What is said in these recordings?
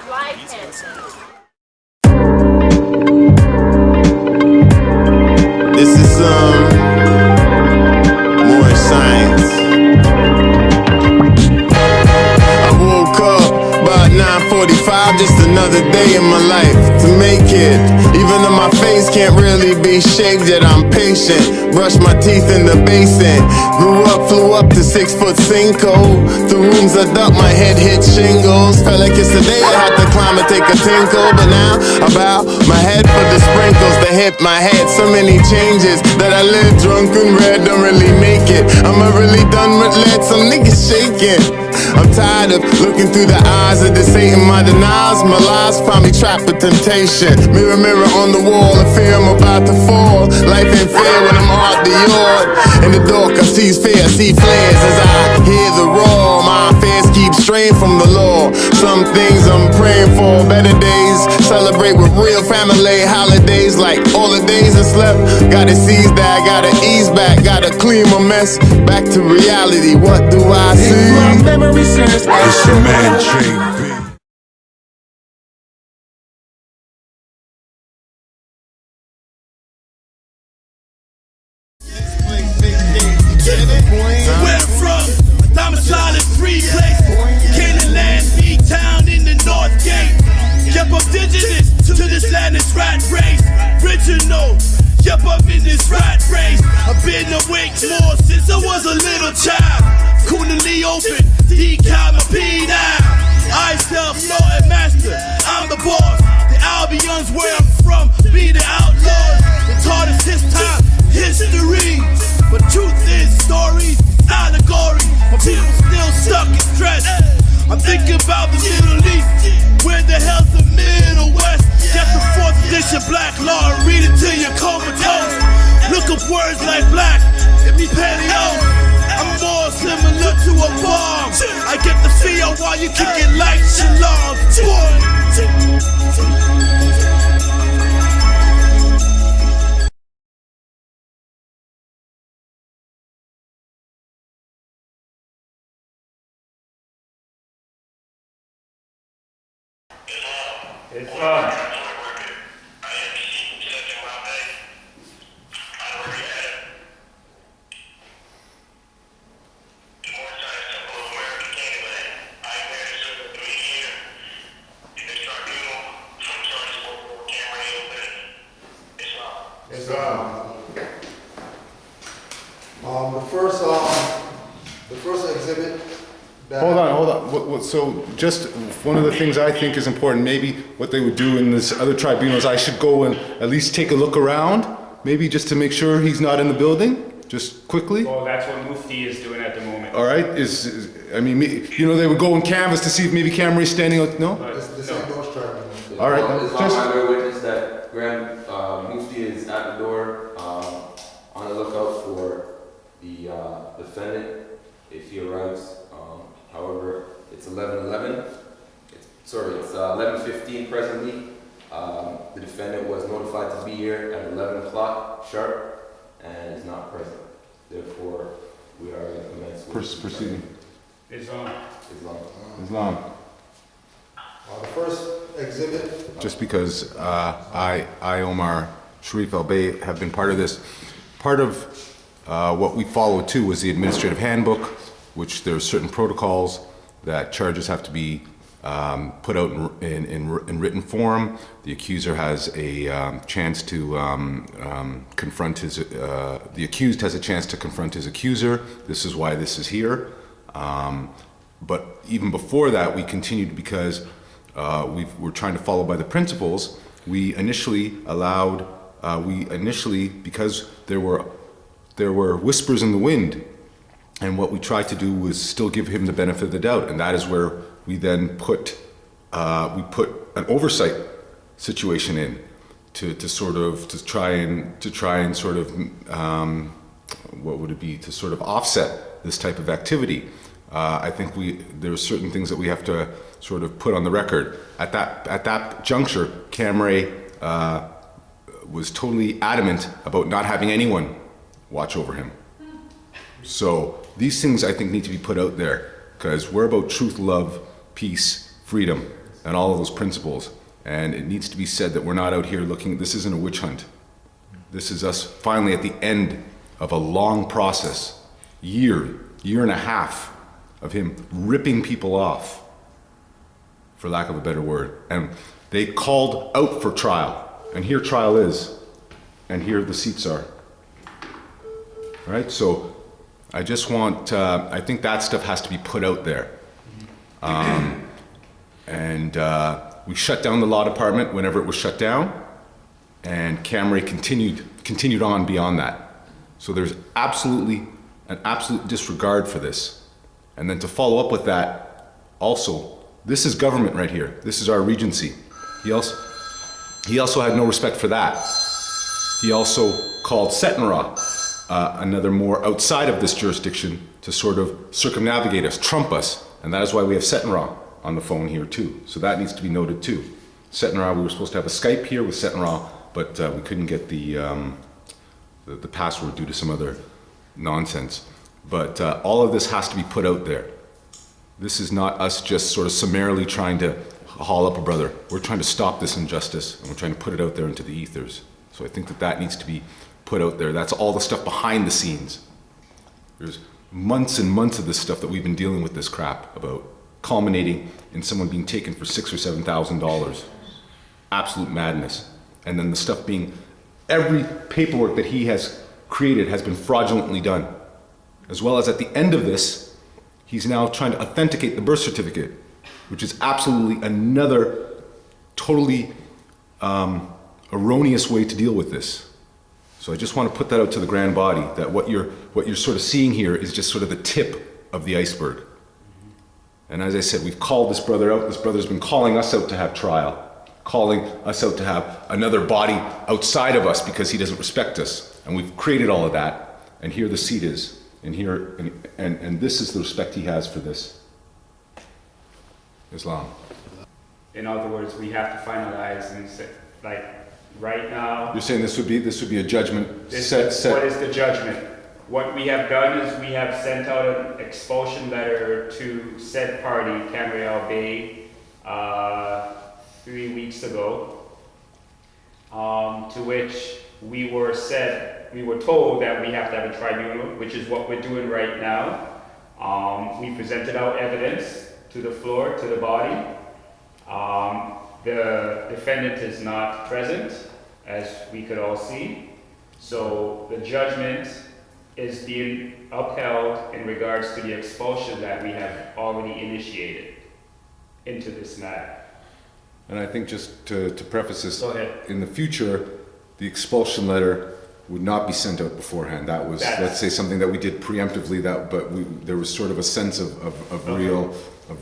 Like him. This is more science. I woke up about 9:45, just another day in my life to make it. Even though my face can't really be shaved, yet I'm patient. Brush my teeth in the basin. Grew up, flew up to 6 foot Cinco. The rooms are dark, my head hit shingles. Felt like it's the day I had to climb and take a tinkle. But now I bow my head for the sprinkles that hit my head. So many changes that I live drunk and red, don't really make it. I'm really done with let some niggas shaking. I'm tired of looking through the eyes of this Satan. My denials, my lies find me trapped with temptation. Mirror, mirror on the wall, I fear I'm about to fall. Life ain't fair when I'm out the yard. In the dark I see fear, I see flares as I hear the roar. My affairs keep straying from the law. Some things I'm praying for, better days. Celebrate with real family holidays, like all the days I slept. Gotta seize that, gotta ease back, gotta clean my mess. Back to reality, what do I see? It's your man JB. Where I'm from, domicile in free place. Canaanland, B-town in the North Gate. Yep, I'm indigenous to this land, this rat race. Original, yep, I'm in this rat race. I've been awake more since I was a little child. Coolly open, decal my P now. I self-floated master, I'm the boss. The Albion's where I'm from, be the outlaws. They taught us his time, history. But truth is stories, allegory. My people still stuck in stress. I'm thinking about the Middle East. Where the hell's the Middle West? Get the 4th edition black law and read it till you're comatose. Look up words like black, it be paleo. I'm more similar to a bomb. I get the feel while you kick it like shalom. It's on. The first exhibit. Hold on. So just one of the things I think is important, maybe what they would do in this other tribunal is I should go and at least take a look around, maybe just to make sure he's not in the building, just quickly. Well, that's what Mufti is doing at the moment. All right, I mean, you know, they would go and canvass to see if maybe Camry's standing out, no? This ain't those tribunal. All right, As long as I'm a witness that Grand Mufti is at the door, on the lookout for the defendant if he arrives. However, it's 11:11. It's 11:15 presently. The defendant was notified to be here at 11 o'clock sharp and is not present. Therefore, we are going to commence with proceeding. Islam. The first exhibit. Just because I, Omar Sharif Al-Bey, have been part of this. Part of what we followed too was the administrative handbook, which there are certain protocols that charges have to be put out in written form. The accuser has a chance to confront his, the accused has a chance to confront his accuser. This is why this is here. But even before that, we continued because we're trying to follow by the principles. We initially allowed, because there were whispers in the wind, and what we tried to do was still give him the benefit of the doubt, and that is where we then put an oversight situation in to try and sort of what would it be, to sort of offset this type of activity. I think there are certain things that we have to sort of put on the record. At that juncture, Camry was totally adamant about not having anyone watch over him. So these things I think need to be put out there, because we're about truth, love, peace, freedom, and all of those principles. And it needs to be said that we're not out here looking, this isn't a witch hunt. This is us finally at the end of a long process, year and a half of him ripping people off, for lack of a better word. And they called out for trial, and here trial is, and here the seats are. All right, so I just want, I think that stuff has to be put out there. We shut down the law department whenever it was shut down, and Camry continued on beyond that. So there's absolute disregard for this. And then to follow up with that, also, this is government right here. This is our regency. He also had no respect for that. He also called Setnara, another Moor outside of this jurisdiction, to sort of circumnavigate us, trump us. And that is why we have Setnara on the phone here too. So that needs to be noted too. Setnara, we were supposed to have a Skype here with Setnara, but we couldn't get the password due to some other nonsense. But all of this has to be put out there. This is not us just sort of summarily trying to haul up a brother. We're trying to stop this injustice, and we're trying to put it out there into the ethers. So I think that needs to be put out there. That's all the stuff behind the scenes. There's months and months of this stuff that we've been dealing with this crap about, culminating in someone being taken for $6,000 or $7,000. Absolute madness. And then the stuff being, every paperwork that he has created has been fraudulently done. As well as at the end of this, he's now trying to authenticate the birth certificate, which is absolutely another totally erroneous way to deal with this. So I just want to put that out to the grand body, that what you're sort of seeing here is just sort of the tip of the iceberg. And as I said, we've called this brother out. This brother's been calling us out to have trial, calling us out to have another body outside of us because he doesn't respect us. And we've created all of that. And here the seat is. And here, and this is the respect he has for this. Islam. In other words, we have to finalize and say, like, right now. You're saying this would be a judgment What set. is the judgment? What we have done is we have sent out an expulsion letter to said party, Canaanland Bay, 3 weeks ago, to which we were told that we have to have a tribunal, which is what we're doing right now. We presented our evidence to the floor, to the body. The defendant is not present, as we could all see. So the judgment is being upheld in regards to the expulsion that we have already initiated into this matter. And I think just to preface this, Go ahead. in the future, the expulsion letter would not be sent out beforehand. That was, let's say, something that we did preemptively. There was sort of a sense of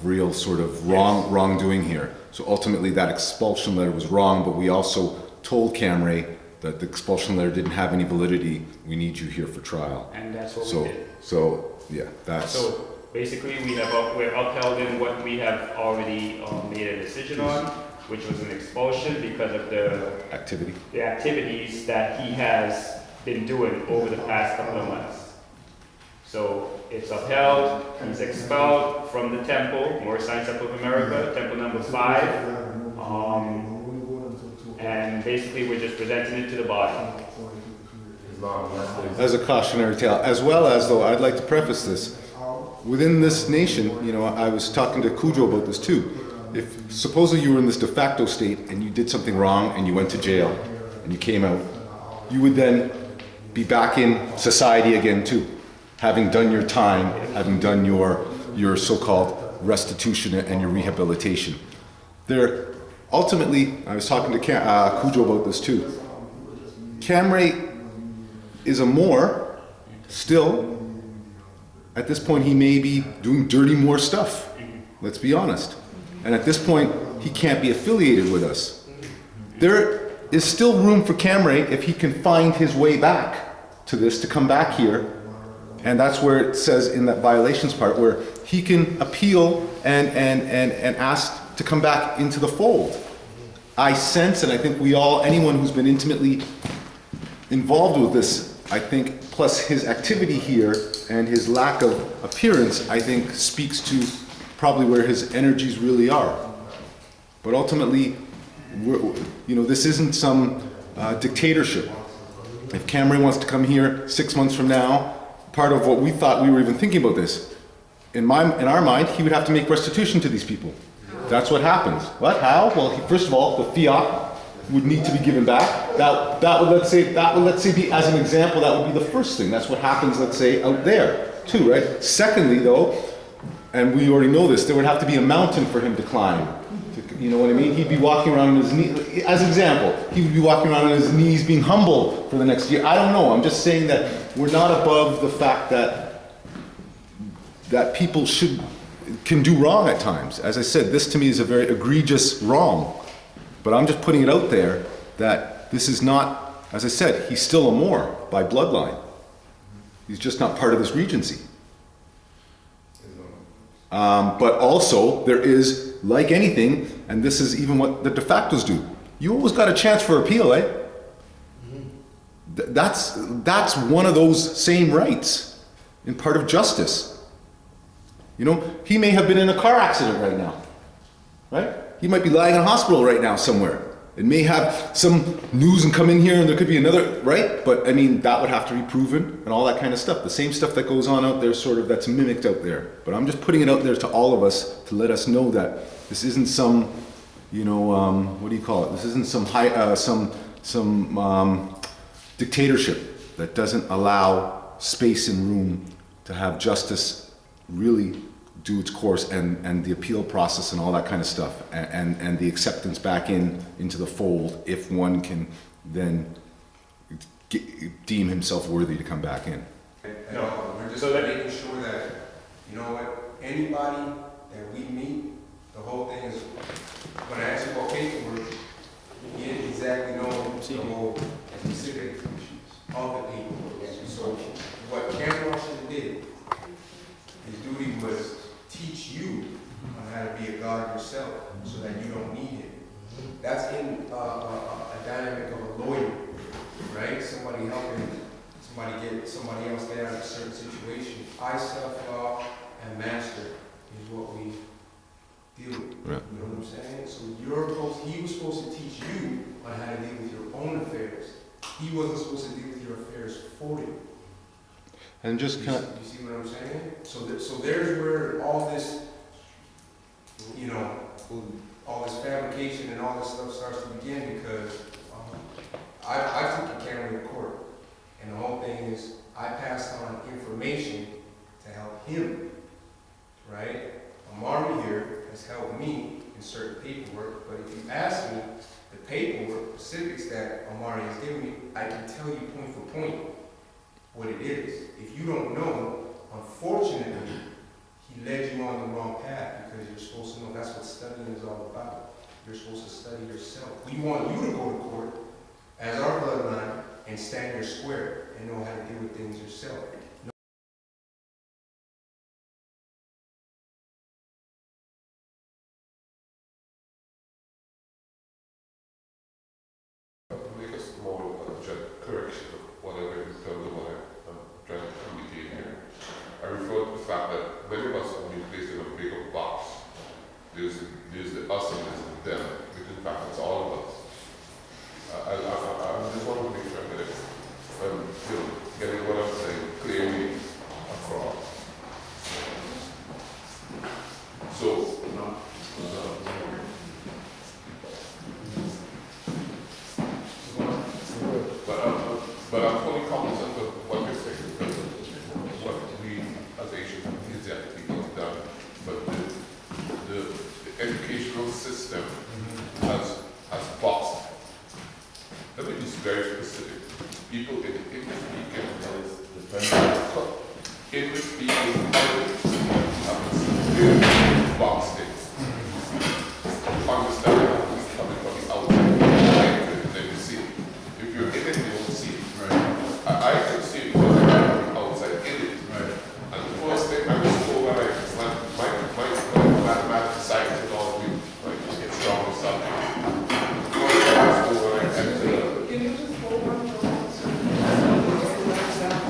real sort of wrongdoing here. So ultimately, that expulsion letter was wrong. But we also told Camry that the expulsion letter didn't have any validity. We need you here for trial. And that's what So we did. so yeah, that's. So basically, we're upheld in what we have already made a decision on, which was an expulsion because of the activities that he has been doing over the past couple of months. So it's upheld, he's expelled from the temple, Moor Science Temple of America, temple number 5. And basically we're just presenting it to the body. As a cautionary tale, as well as, though, I'd like to preface this. Within this nation, I was talking to Cujo about this too. If supposedly you were in this de facto state and you did something wrong and you went to jail and you came out, you would then be back in society again too, having done your time, having done your so-called restitution and your rehabilitation. Ultimately, I was talking to Cujo about this too. Camry is a Moor, still. At this point, he may be doing dirty Moor stuff. Let's be honest. And at this point, he can't be affiliated with us. There is still room for Camry if he can find his way back to this, to come back here. And that's where it says in that violations part, where he can appeal and ask to come back into the fold. I sense, and I think anyone who's been intimately involved with this, I think, plus his activity here and his lack of appearance, I think speaks to probably where his energies really are. But ultimately, this isn't some dictatorship. If Cameron wants to come here 6 months from now, part of what we thought we were even thinking about this, in our mind, he would have to make restitution to these people. That's what happens. What? How? Well, first of all, the fiat would need to be given back. That would let's say be, as an example, that would be the first thing. That's what happens, let's say, out there too, right? Secondly, though, and we already know this, there would have to be a mountain for him to climb. You know what I mean? He'd be walking around on his knees, as an example, he would be walking around on his knees being humble for the next year. I don't know. I'm just saying that we're not above the fact that people can do wrong at times. As I said, this to me is a very egregious wrong. But I'm just putting it out there that this is not, as I said, he's still a Moor by bloodline. He's just not part of this regency. But also, there is, like anything, and this is even what the de factos do, you always got a chance for appeal, eh? That's one of those same rights and part of justice. He may have been in a car accident right now, right? He might be lying in a hospital right now somewhere. It may have some news and come in here and there could be another, right? But I mean, that would have to be proven and all that kind of stuff. The same stuff that goes on out there, sort of, that's mimicked out there. But I'm just putting it out there to all of us to let us know that this isn't some, what do you call it? This isn't some dictatorship that doesn't allow space and room to have justice really do its course, and the appeal process and all that kind of stuff, and the acceptance back into the fold if one can then deem himself worthy to come back in. We're just making sure that, anybody that we meet, the whole thing is, when I ask you about paperwork, you didn't exactly know the whole specific of the paperwork. So what Cameron Washington did, his duty was teach you on how to be a guard yourself so that you don't need him. That's in a dynamic of a lawyer, right? Somebody helping somebody else get out of a certain situation. I, self-law, and master is what we deal with. Right. You know what I'm saying? So he was supposed to teach you on how to deal with your own affairs. He wasn't supposed to deal with your affairs for you. And just you see what I'm saying? So there's where all this, all this fabrication and all this stuff starts to begin, because I took Cameron to court, and the whole thing is I passed on information to help him, right? Amari here has helped me in certain paperwork, but if you ask me the paperwork specifics that Amari has given me, I can tell you point for point what it is. If you don't know, unfortunately, he led you on the wrong path, because you're supposed to know. That's what studying is all about. You're supposed to study yourself. We want you to go to court as our bloodline and stand your square and know how to deal with things yourself. Make a small correction of whatever in terms of what I'm trying to communicate here. I refer to the fact that many of us have been placed in a bigger box. There's the us and there's the them, which in fact it's all of us. I just want to make sure that I'm getting what I'm saying clearly across. So, but I'm fully cognizant of what you're saying, because of what we as Asian Asiatic people have done. But the educational system has boxed. Let me be very specific. People in English speaking have boxed it. Understand who's coming from the outside, then you see it. If you're in it, you don't see it. Right. I can see it because I'm from the outside in it. Right. And the first thing I was told when my mathematics science and all we get strong with something. The first thing I was told when I entered. Can you just hold on for a moment?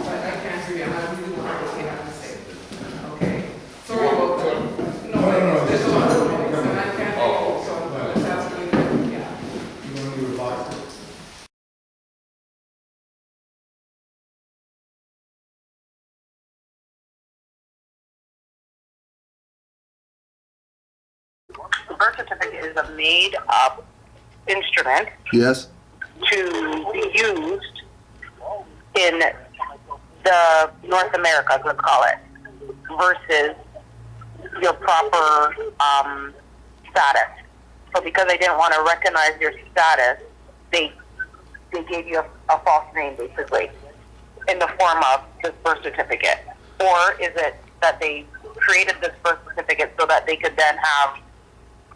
I can't hear you. I really want to hear what you have to say. Okay. Sorry about that. No, there's a lot of things and I can't hear you, so the birth certificate is a made-up instrument Yes. to be used in the North Americas, let's call it, versus your proper status. So because they didn't want to recognize your status, they gave you a false name, basically, in the form of this birth certificate. Or is it that they created this birth certificate so that they could then have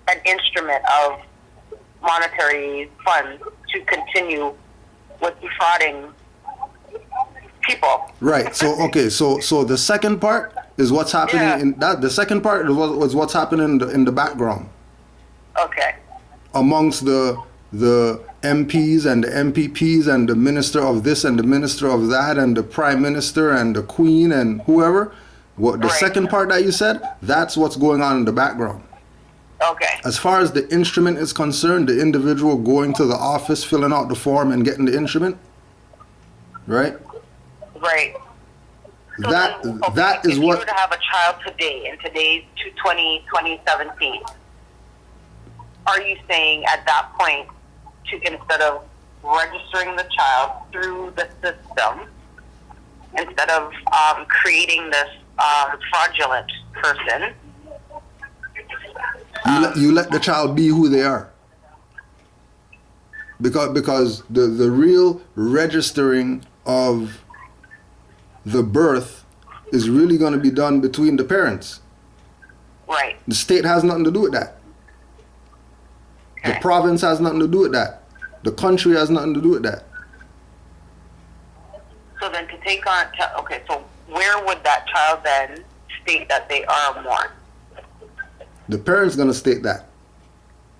an instrument of monetary funds to continue with defrauding people? Right. So okay. So the second part is what's happening Yeah. in that. The second part was what's happening in the background Okay. amongst the MPs and the MPPs and the minister of this and the minister of that and the prime minister and the queen and whoever. What the Right. second part that you said? That's what's going on in the background. Okay. As far as the instrument is concerned, the individual going to the office, filling out the form, and getting the instrument, right? Right. So That then, okay, that is if you what. were to have a child today, in today's 2017, are you saying at that point to, instead of registering the child through the system, instead of creating this fraudulent person, You let the child be who they are. Because the real registering of the birth is really going to be done between the parents. right? The state has nothing to do with that. The Okay. province has nothing to do with that. The country has nothing to do with that. So then to take on, okay, so where would that child then state that they are more? The parents going to state that.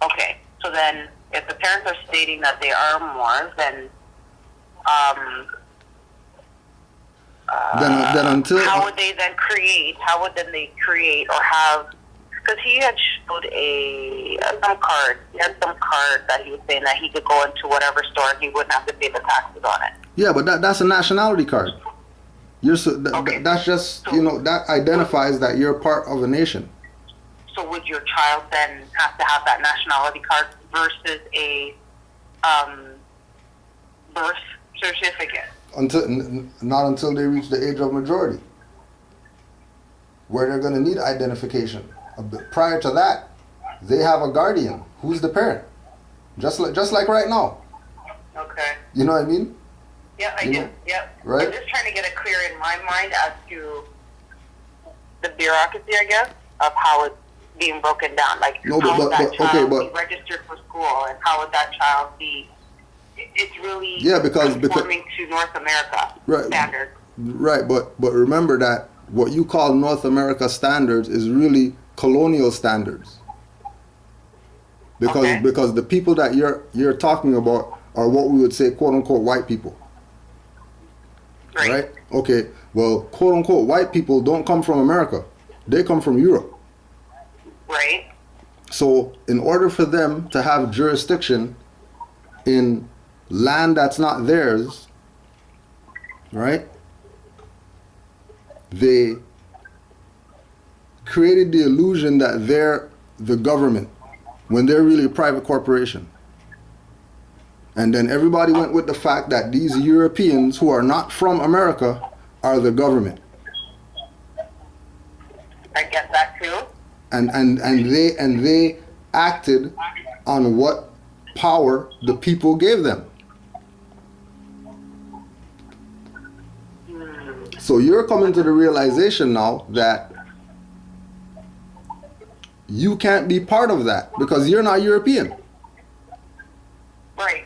Okay, so then if the parents are stating that they are more, then Then until how would they then create? How would then they create or have? Because he had showed some card. He had some card that he was saying that he could go into whatever store and he wouldn't have to pay the taxes on it. yeah, but that's a nationality card. Okay. That's just that identifies that you're part of a nation. So would your child then have to have that nationality card versus a birth certificate? Not until they reach the age of majority, where they're going to need identification. Prior to that, they have a guardian. Who's the parent? Just like right now. Okay. You know what I mean? Yeah, I You do. know, Yep. right? I'm just trying to get it clear in my mind as to the bureaucracy, I guess, of how it's being broken down. Like, No, how would that child but be registered for school, and how would that child be? It's really because conforming to North America standards. Right, but remember that what you call North America standards is really colonial standards. Because the people that you're talking about are what we would say quote unquote white people. Right? Okay. Well, quote unquote white people don't come from America. They come from Europe. Right. So in order for them to have jurisdiction in land that's not theirs, right? They created the illusion that they're the government when they're really a private corporation. And then everybody went with the fact that these Europeans who are not from America are the government. I get that too. And they acted on what power the people gave them. So you're coming to the realization now that you can't be part of that because you're not European. Right.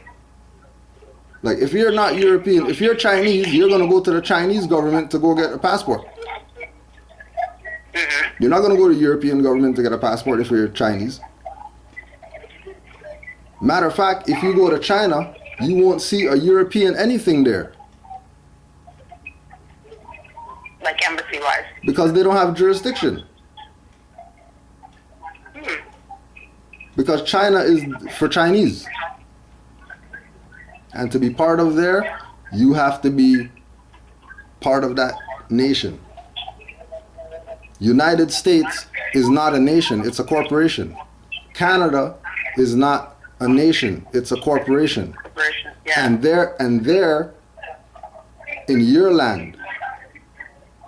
Like if you're not European, if you're Chinese, you're gonna go to the Chinese government to go get a passport. You're not gonna go to the European government to get a passport if you're Chinese. Matter of fact, if you go to China, you won't see a European anything there. Like embassy-wise. Because they don't have jurisdiction. Because China is for Chinese. And to be part of there, you have to be part of that nation. United States is not a nation, it's a corporation. Canada is not a nation, it's a corporation. Corporation, yeah. And they're in your land.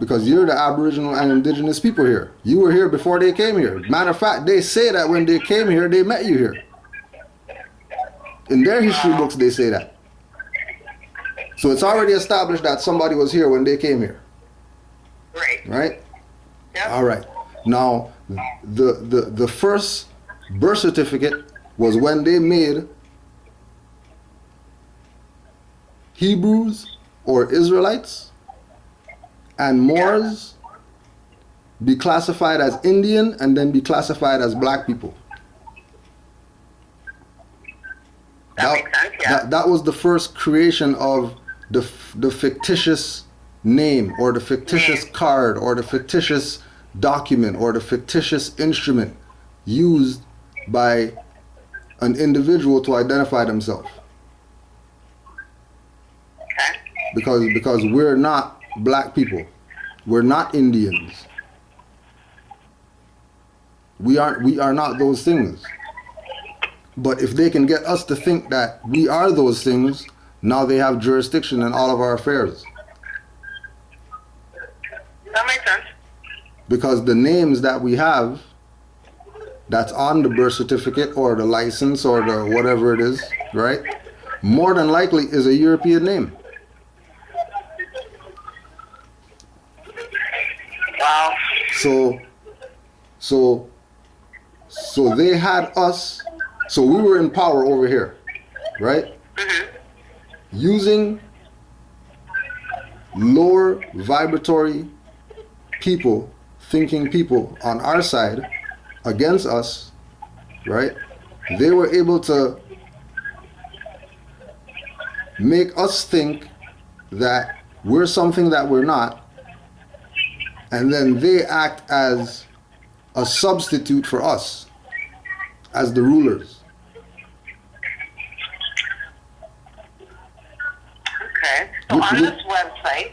Because you're the Aboriginal and Indigenous people here. You were here before they came here. Matter of fact, they say that when they came here, they met you here. In their history books, they say that. So it's already established that somebody was here when they came here. Right. Right? Yep. All right. Now, the first birth certificate was when they made Hebrews or Israelites and Moors be classified as Indian and then be classified as black people. That makes sense, yeah. That was the first creation of the fictitious name or the fictitious card or the fictitious document or the fictitious instrument used by an individual to identify themselves. Okay. Because we're not black people. We're not Indians. We are not those things. But if they can get us to think that we are those things, now they have jurisdiction in all of our affairs. That makes sense. Because the names that we have that's on the birth certificate or the license or the whatever it is, right? More than likely is a European name. Wow. So they had us, so we were in power over here, right? Mm-hmm. Using lower vibratory people, thinking people on our side against us, right? They were able to make us think that we're something that we're not, and then they act as a substitute for us as the rulers. Okay. So on this website,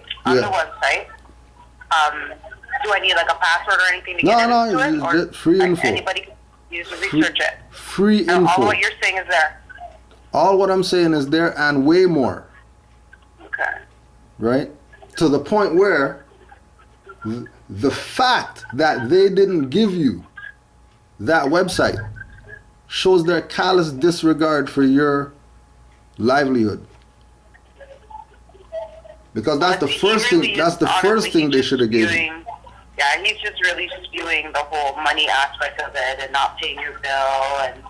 do I need like a password or anything to get into it? No, Or it's free info. anybody can use to research it? Free And info. all what you're saying is there. All what I'm saying is there and way more, Okay. right? To the point where the fact that they didn't give you that website shows their callous disregard for your livelihood. Because that's the first thing. That's the first thing they should have given. Yeah, he's just really spewing the whole money aspect of it and not paying your bill and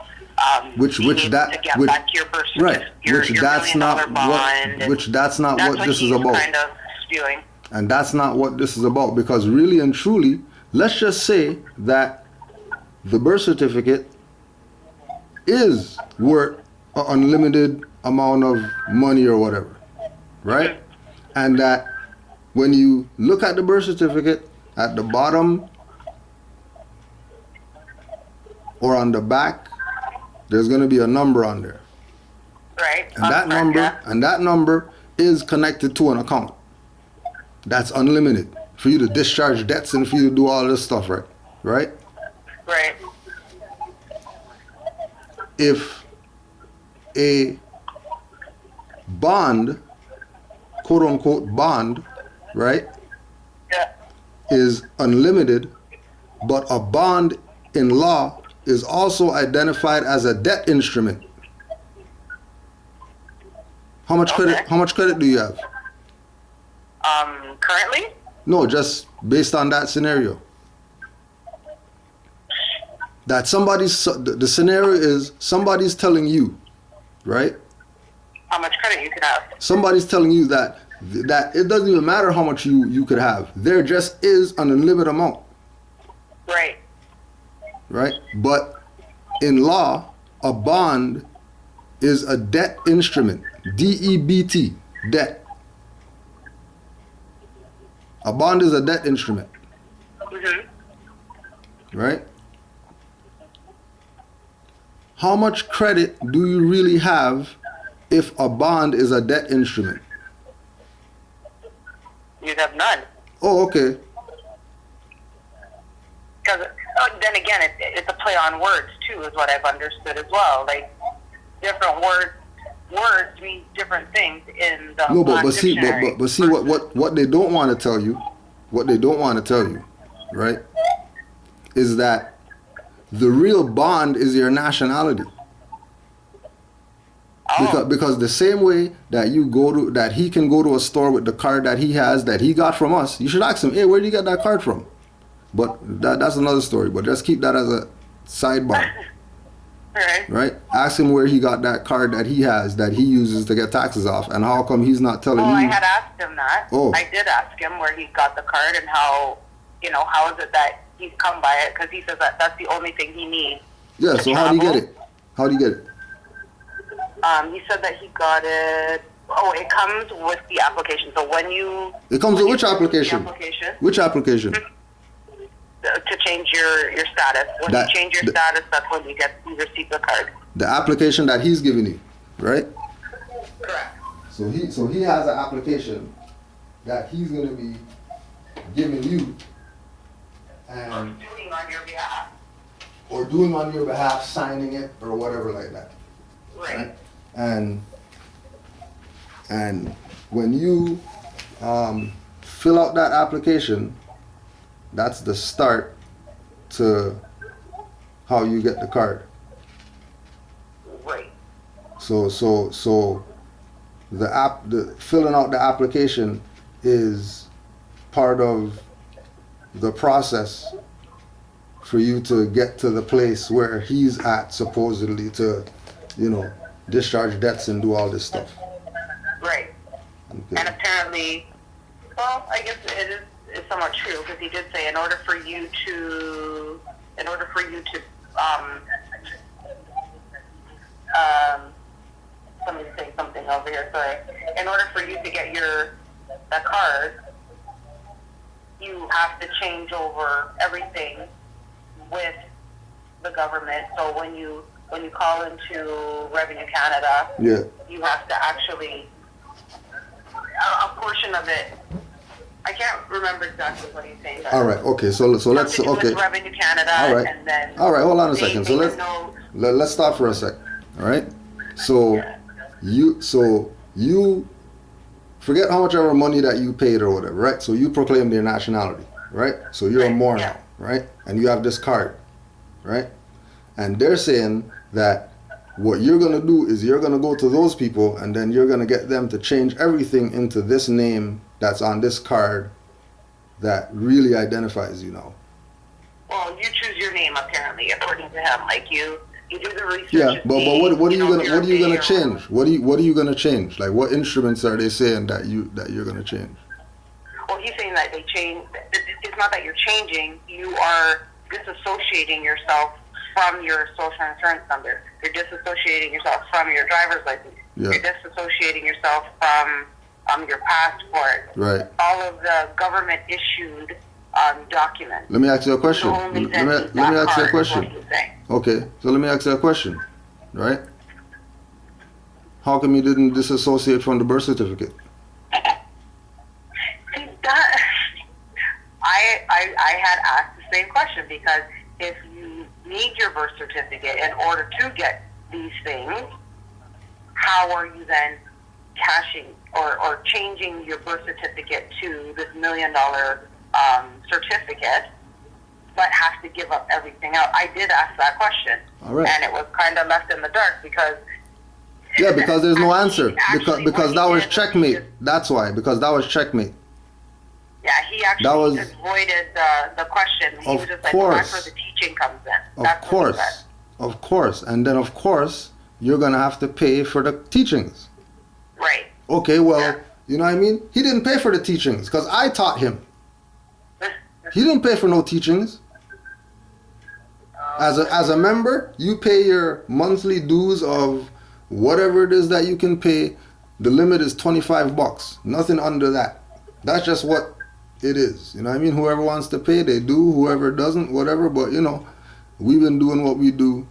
which back your birth certificate, right, your which that's not what this is about. Kind of spewing. And that's not what this is about, because really and truly, let's just say that the birth certificate is worth an unlimited amount of money or whatever, right? And that when you look at the birth certificate, at the bottom or on the back, there's going to be a number on there. Right. And that number is connected to an account. That's unlimited for you to discharge debts and for you to do all this stuff, right? Right? Right. If a bond, quote unquote bond, right, Yeah. is unlimited, but a bond in law is also identified as a debt instrument. How much credit? How much credit do you have? Currently? No, just based on that scenario. That the scenario is somebody's telling you, right? How much credit you could have? Somebody's telling you that it doesn't even matter how much you could have. There just is an unlimited amount. Right. Right? But in law, a bond is a debt instrument. DEBT, debt. A bond is a debt instrument. Mm-hmm. Right? How much credit do you really have if a bond is a debt instrument? You'd have none. Oh, okay. Because then again, it's a play on words too, is what I've understood as well. Like different words mean different things in the No, Black but see, dictionary. but see what they don't want to tell you, right, is that the real bond is your nationality. Because the same way that that he can go to a store with the card that he has that he got from us, you should ask him, hey, where did you get that card from? But that's another story. But just keep that as a sidebar. Right? Ask him where he got that card that he has that he uses to get taxes off, and how come he's not telling you. I had asked him that. Oh. I did ask him where he got the card and how is it that he's come by it, because he says that that's the only thing he needs. Yeah, so how do you get it? How do you get it? He said that he got it. Oh, it comes with the application. So when you... It comes with which application? Which application? To change your status. When you change your status, that's when you receive the card. The application that he's giving you, right? Correct. So he has an application that he's going to be giving you and doing on your behalf. Or doing on your behalf, signing it or whatever like that. Right? And when you fill out that application, that's the start to how you get the card. Right. So the filling out the application is part of the process for you to get to the place where he's at, supposedly, to discharge debts and do all this stuff. Right. Okay. And apparently, well, I guess it's somewhat true, because he did say in order for you to somebody say something over here, sorry. In order for you to get that card, you have to change over everything with the government. So when you call into Revenue Canada, you have to actually, a portion of it, I can't remember exactly what he's saying. All right, okay, so let's, okay. Revenue Canada, all right. and then... All right, hold on a second. So let's stop for a sec, all right? So you forget how much ever money that you paid or whatever, right? So you proclaim their nationality, right? So you're a Moor now, right? And you have this card, right? And they're saying that what you're going to do is you're going to go to those people and then you're going to get them to change everything into this name that's on this card that really identifies you now. Well, you choose your name, apparently, according to him. Like you do the research. Yeah, but what are you gonna change? What are you gonna change? Like, what instruments are they saying that you're gonna change? Well, he's saying that they change. It's not that you're changing. You are disassociating yourself from your social insurance number. You're disassociating yourself from your driver's license. Yeah. You're disassociating yourself from your passport. Right. All of the government issued documents. Let me ask you a question. Let me ask you a question. Okay, so let me ask you a question, right? How come you didn't disassociate from the birth certificate? See, that I had asked the same question, because if you need your birth certificate in order to get these things, how are you then cashing or changing your birth certificate to this $1 million certificate, but have to give up everything else? I did ask that question. All right. And it was kind of left in the dark, because... Yeah, because there's no answer. Because that was checkmate. That's why. Because that was checkmate. Yeah, he actually just avoided the question. He was just like, well, that's where the teaching comes in. Of course. And then, of course, you're going to have to pay for the teachings. Right. Okay, well, you know what I mean? He didn't pay for the teachings because I taught him. He didn't pay for no teachings. As a member, you pay your monthly dues of whatever it is that you can pay. The limit is $25. Nothing under that. That's just what it is. You know what I mean? Whoever wants to pay, they do. Whoever doesn't, whatever. But, we've been doing what we do.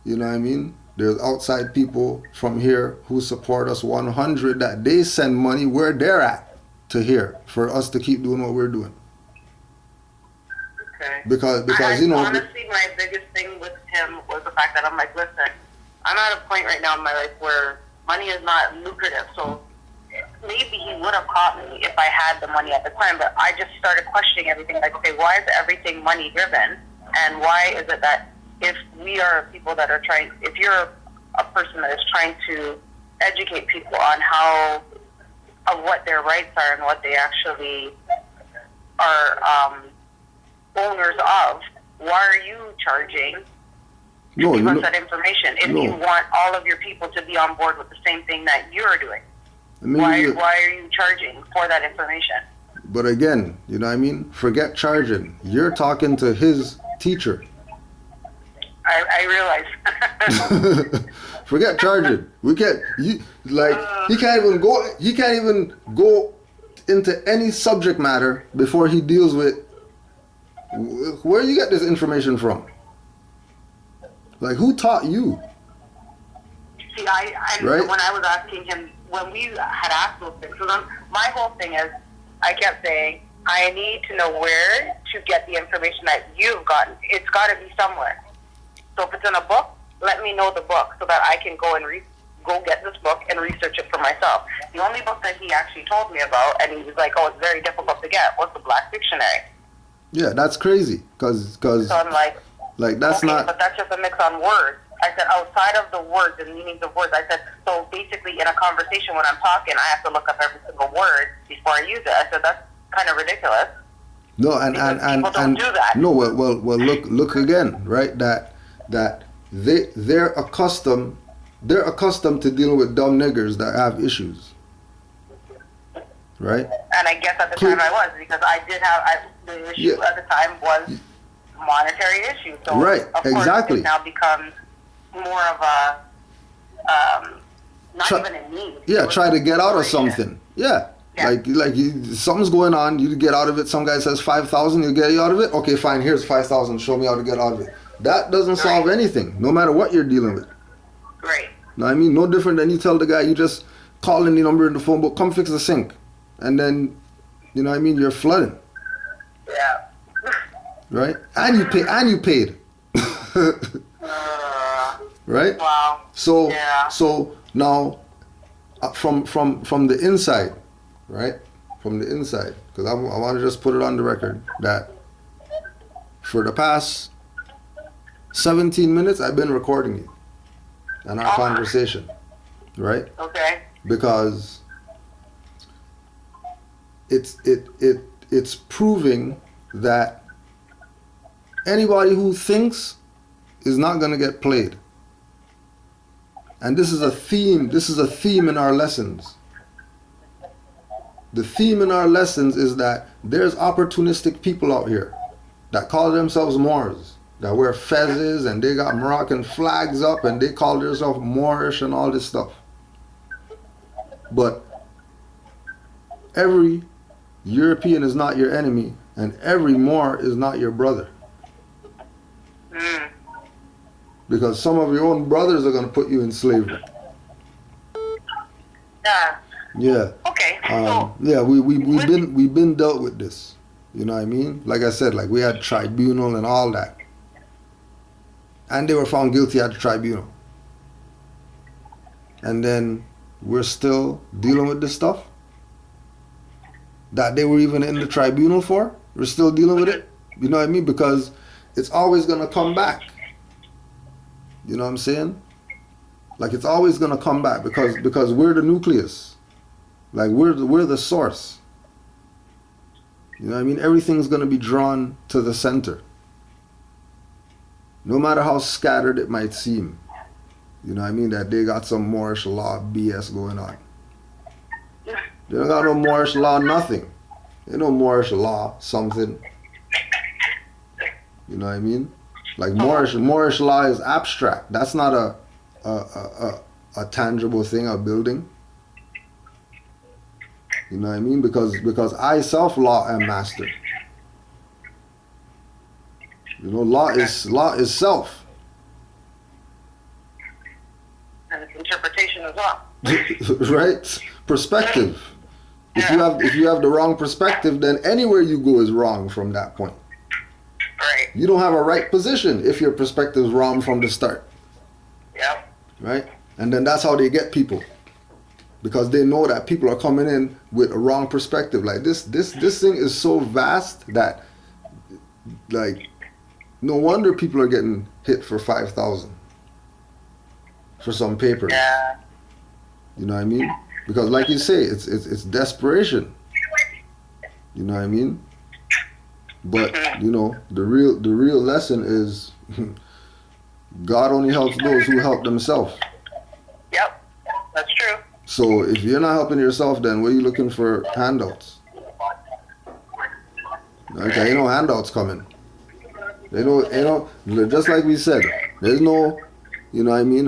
You know what I mean? There's outside people from here who support us 100, that they send money where they're at to here for us to keep doing what we're doing. Okay. Because you know, honestly, my biggest thing with him was the fact that I'm like, listen, I'm at a point right now in my life where money is not lucrative, so maybe he would have caught me if I had the money at the time, but I just started questioning everything, like, okay, why is everything money driven? And why is it that if we are people that are trying, if you're a person that is trying to educate people on how, of what their rights are and what they actually are owners of, why are you charging to give us that information if you want all of your people to be on board with the same thing that you're doing? Why are you charging for that information? But again, you know what I mean? Forget charging. You're talking to his teacher. I realize. Forget charging. We can't. He can't even go into any subject matter before he deals with where you get this information from. Like, who taught you? See, right? When I was asking him, when we had asked those things, so then my whole thing is, I kept saying, I need to know where to get the information that you've gotten. It's got to be somewhere. So if it's in a book, let me know the book so that I can go and go get this book and research it for myself. The only book that he actually told me about, and he was like, oh, it's very difficult to get, was the Black Dictionary. Yeah, that's crazy. So I'm like that's okay, not... But that's just a mix on words. I said, outside of the words and meanings of words, I said, so basically in a conversation when I'm talking, I have to look up every single word before I use it. I said, that's kind of ridiculous. No, and people don't do that. No, well, look again, right? That they're accustomed to dealing with dumb niggers that have issues, right? And I guess at the time I was, because I did have the issue at the time was monetary issue. So right, of course exactly. It now becomes more of a not even a need. Yeah, try to get out of something. Yeah. Like something's going on, you get out of it. Some guy says 5,000, you get out of it. Okay, fine. Here's 5,000. Show me how to get out of it. That doesn't solve anything, no matter what you're dealing with. Right. Know what I mean? No different than you tell the guy, you just call in the number in the phone book, come fix the sink, and then, you know what I mean? You're flooding. Yeah. Right? And you paid. Right? Wow. So now, from the inside, right? From the inside, because I want to just put it on the record that for the past 17 minutes I've been recording you and our conversation, right? Okay. Because it's proving that anybody who thinks is not going to get played. And this is a theme in our lessons. The theme in our lessons is that there's opportunistic people out here that call themselves Moors, that wear fezzes and they got Moroccan flags up and they call themselves Moorish and all this stuff. But every European is not your enemy and every Moor is not your brother. Because some of your own brothers are going to put you in slavery. Yeah. Okay. Yeah, we've been dealt with this. You know what I mean? Like I said, like we had tribunal and all that. And they were found guilty at the tribunal. And then we're still dealing with this stuff that they were even in the tribunal for. We're still dealing with it. You know what I mean? Because it's always going to come back. You know what I'm saying? Like it's always gonna come back because we're the nucleus. Like we're the source. You know what I mean? Everything's gonna be drawn to the center. No matter how scattered it might seem. You know what I mean? That they got some Moorish law BS going on. They don't got no Moorish law nothing. Ain't no Moorish law something. You know what I mean? Like Moorish law is abstract. That's not a tangible thing, a building. You know what I mean? Because I self law am master. You know, law is self. And it's interpretation as well. Right? Perspective. If you have the wrong perspective, then anywhere you go is wrong from that point. you don't have a right position if your perspective is wrong from the start. Yep. Right? And then that's how they get people. Because they know that people are coming in with a wrong perspective. Like this thing is so vast that, like, no wonder people are getting hit for 5,000 for some papers. Yeah. You know what I mean? Because, like you say, it's desperation. You know what I mean? But you know, the real lesson is God only helps those who help themselves. Yep. That's true. So if you're not helping yourself, then what are you looking for handouts? Okay, ain't no handouts coming. They know, just like we said, there's no, you know what I mean,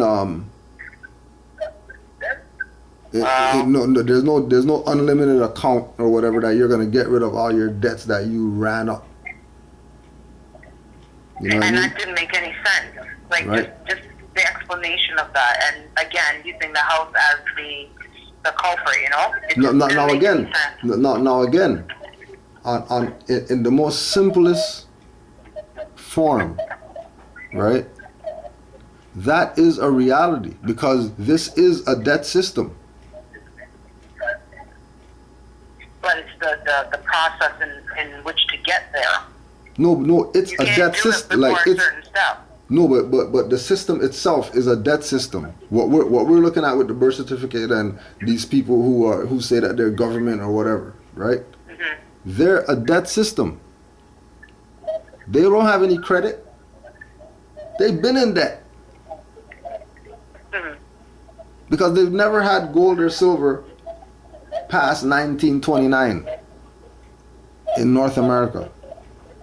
there's no unlimited account or whatever that you're gonna get rid of all your debts that you ran up. You know what I And mean? that didn't make any sense. Like, Right. just the explanation of that, and again, using the house as the culprit, you know? It just didn't Now make again, any sense. now again, in the most simplest form, right? That is a reality because this is a debt system. But it's the process in which to get there. No, it's You a can't debt do it system. before Like a it's certain step. no, but the system itself is a debt system. What we're looking at with the birth certificate and these people who say that they're government or whatever, right? Mm-hmm. They're a debt system. They don't have any credit. They've been in debt Mm-hmm. because they've never had gold or silver past 1929 in North America.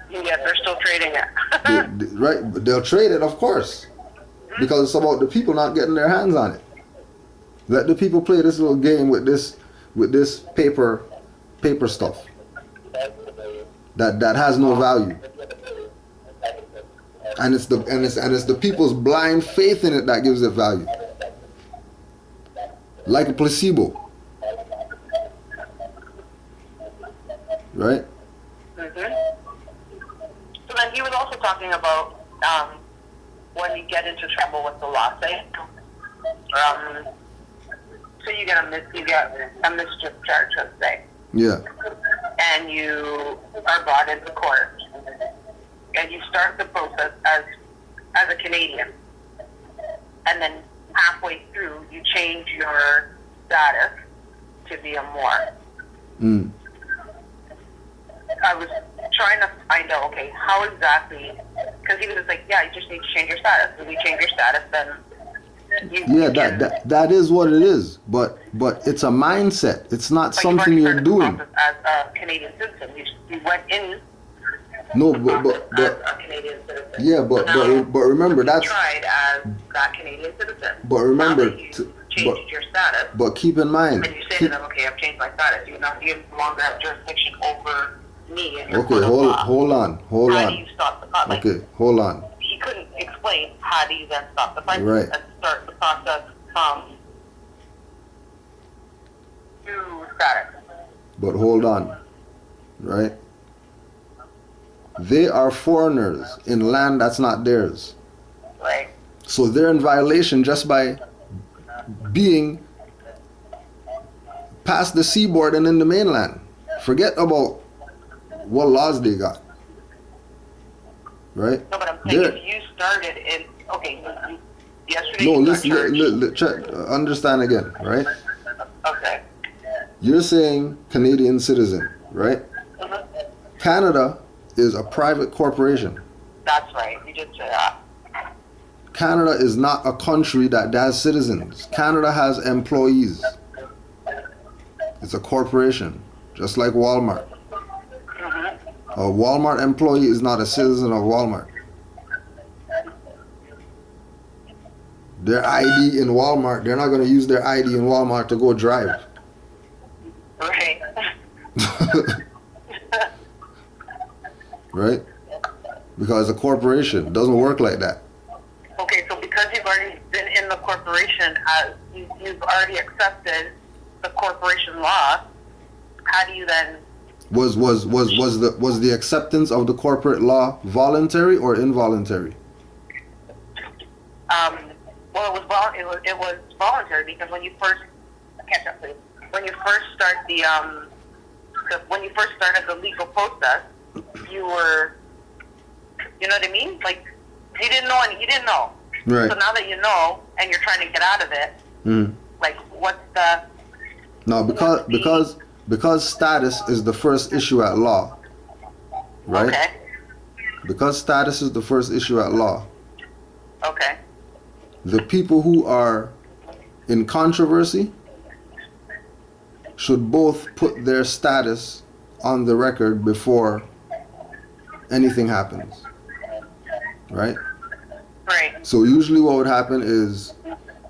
Yet they're still trading it. Right? They'll trade it, of course, because it's about the people not getting their hands on it. Let the people play this little game with this paper stuff that has no value. And it's the people's blind faith in it that gives it value. Like a placebo. Right? So then he was also talking about when you get into trouble with the law, say, so you get a mischief charge, let's say, Yeah. and you are brought into court, and you start the process as a Canadian, and then halfway through you change your status to be a Moor. Mm. I was trying to find out, okay, how exactly, because he was just like, yeah, you just need to change your status. If you change your status, then Yeah, that is what it is. But it's a mindset. It's not something you're doing. As a Canadian citizen, you went in. No, but as a Canadian citizen. yeah, but remember you that's. tried as that Canadian citizen. But remember, now that you changed your status, but keep in mind. and you say to them, okay, I've changed my status. You no longer have jurisdiction over me and your Okay, court of law. hold on. How do you stop the fight? Okay, hold on. He couldn't explain how do you then stop the fight Right. and start the process from to status. But hold on, right? They are foreigners in land that's not theirs. Right. So they're in violation just by being past the seaboard and in the mainland. Forget about what laws they got. Right? No, but I'm saying They're- if you started in, okay, yesterday No, you got listen, charged. understand again, right? Okay. You're saying Canadian citizen, right? Mhm. Canada is a private corporation. That's right. You did say that. Canada is not a country that has citizens. Canada has employees. It's a corporation, just like Walmart. Mhm. A Walmart employee is not a citizen of Walmart. Their ID in Walmart, they're not going to use their ID in Walmart to go drive. Right. Right? Because a corporation doesn't work like that. Okay, so because you've already been in the corporation, you've already accepted the corporation law, how do you then Was the acceptance of the corporate law voluntary or involuntary? Well, it was voluntary because when you first catch up, please. When you first start when you first started the legal process, you were, you know what I mean? Like you didn't know, and you didn't know. Right. So now that you know, and you're trying to get out of it, like what's the? No, because status is the first issue at law, right? Okay. Because status is the first issue at law. Okay. The people who are in controversy should both put their status on the record before anything happens, right? Right. So usually what would happen is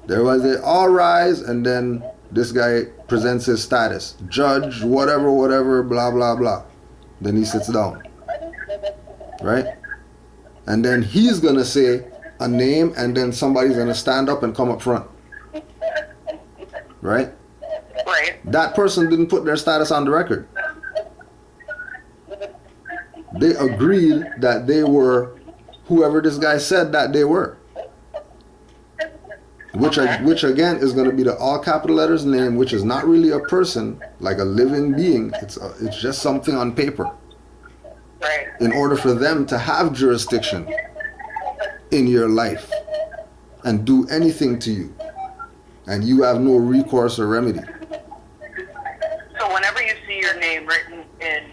there was a all rise, and then this guy presents his status, judge, whatever, blah, blah, blah. Then he sits down, right? And then he's gonna say a name, and then somebody's gonna stand up and come up front, right? Right. That person didn't put their status on the record. They agreed that they were whoever this guy said that they were. Which again is going to be the all capital letters name, which is not really a person, like a living being. It's just something on paper. Right. In order for them to have jurisdiction in your life and do anything to you, and you have no recourse or remedy. So whenever you see your name written in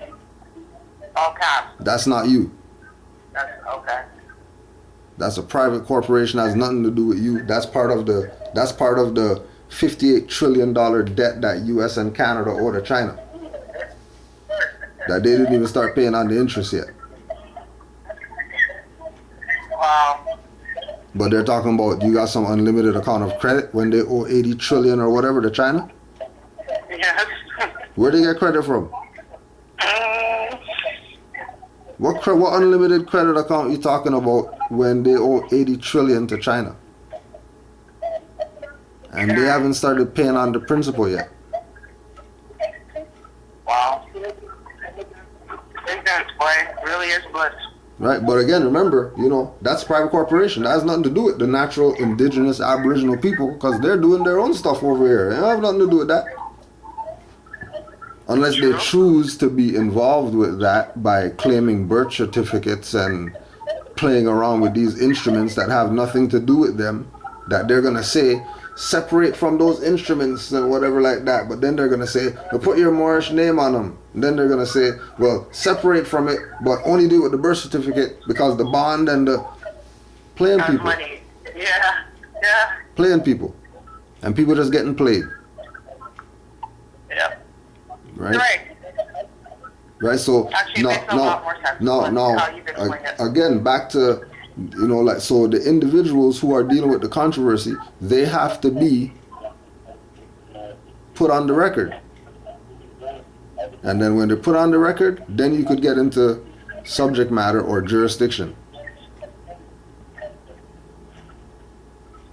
all caps, That's not you. that's okay. That's a private corporation. Has nothing to do with you. That's part of the $58 trillion debt that U.S. and Canada owe to China. That they didn't even start paying on the interest yet. Wow. But they're talking about you got some unlimited account of credit when they owe 80 trillion or whatever to China. Yes. Where they get credit from? What unlimited credit account you talking about when they owe 80 trillion to China? And they haven't started paying on the principal yet. Wow. Ignorance, boy, really is bliss. Right, but again, remember, that's a private corporation. That has nothing to do with the natural indigenous aboriginal people, because they're doing their own stuff over here. They don't have nothing to do with that. Unless they choose to be involved with that by claiming birth certificates and playing around with these instruments that have nothing to do with them, that they're going to say, separate from those instruments and whatever like that. But then they're going to say, well, put your Moorish name on them. And then they're going to say, well, separate from it, but only do it with the birth certificate, because the bond and the playing That's people. money. Yeah. Yeah. Playing people. And people just getting played. Yeah. Right? Right. Right, so Actually, it makes a lot more sense. now, How you've explained it. again, back to, so the individuals who are dealing with the controversy, they have to be put on the record. And then when they're put on the record, then you could get into subject matter or jurisdiction.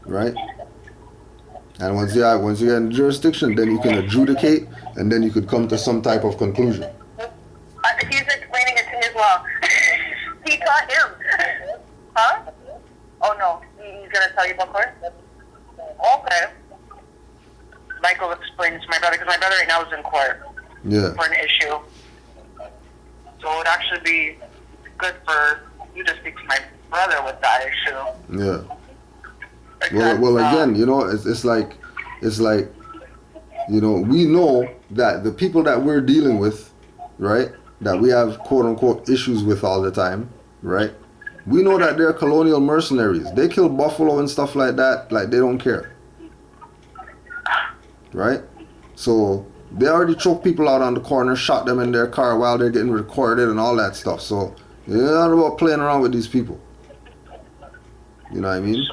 Right? And once you get in jurisdiction, then you can adjudicate, and then you could come to some type of conclusion. He's explaining it to me as well. He taught him. Huh? Oh no, he's gonna tell you about court? Okay. Michael explained it to my brother, because my brother right now is in court for an issue. So it would actually be good for you to speak to my brother with that issue. Yeah. Because, Well, again, it's like, we know that the people that we're dealing with, right, that we have quote unquote issues with all the time, right? We know that they're colonial mercenaries. They kill buffalo and stuff like that, like they don't care. Right? So they already choked people out on the corner, shot them in their car while they're getting recorded and all that stuff. So it's not about playing around with these people. You know what I mean?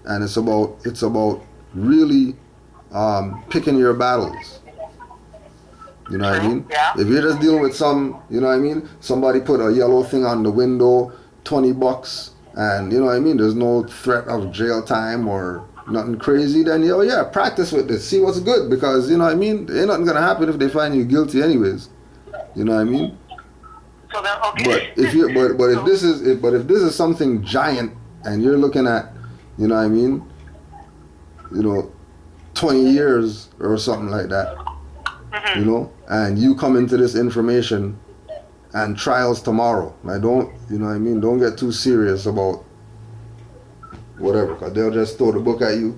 And it's about really picking your battles. You know what I mean? Yeah. If you're just dealing with somebody put a yellow thing on the window, $20, and there's no threat of jail time or nothing crazy, then practice with this. See what's good, because ain't nothing gonna happen if they find you guilty anyways. You know what I mean? So then, okay. But if you but if this is something giant and you're looking at, you know what I mean, 20 years or something like that, and you come into this information and trials tomorrow. I don't, don't get too serious about whatever, because they'll just throw the book at you,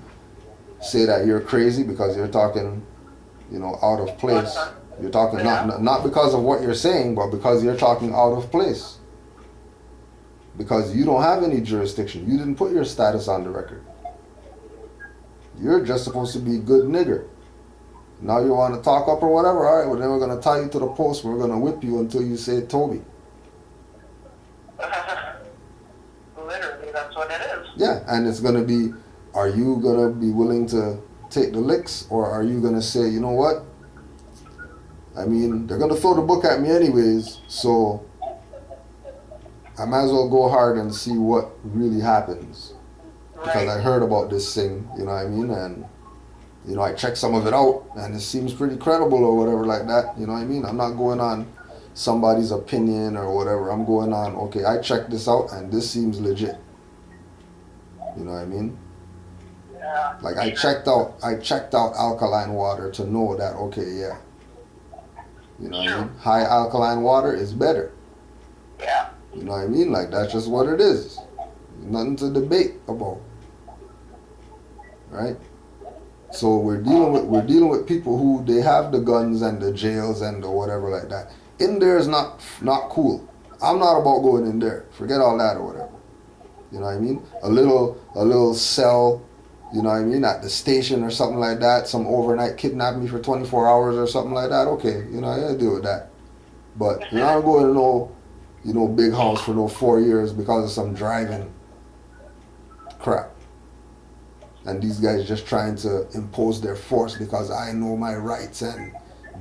say that you're crazy because you're talking, out of place. You're talking not because of what you're saying, but because you're talking out of place. Because you don't have any jurisdiction. You didn't put your status on the record. You're just supposed to be a good nigger. Now you want to talk up or whatever? All right, well then we're going to tie you to the post. We're going to whip you until you say Toby. Literally, that's what it is. Yeah, and it's going to be, are you going to be willing to take the licks, or are you going to say, you know what? I mean, they're going to throw the book at me anyways, so I might as well go hard and see what really happens. Because I heard about this thing, you know what I mean? And, I checked some of it out, and it seems pretty credible or whatever like that, you know what I mean? I'm not going on somebody's opinion or whatever. I'm going on, okay, I checked this out, and this seems legit. You know what I mean? Yeah. Like, I checked out alkaline water to know that, okay, yeah. You know what I mean? High alkaline water is better. Yeah. You know what I mean? Like, that's just what it is. Nothing to debate about. Right? So we're dealing with people who they have the guns and the jails and the whatever like that. In there is not cool. I'm not about going in there. Forget all that or whatever. You know what I mean? A little cell, you know what I mean, at the station or something like that. Some overnight kidnap me for 24 hours or something like that. Okay, I gotta deal with that. But you're not going to no big house for no 4 years because of some driving crap. And these guys just trying to impose their force because I know my rights and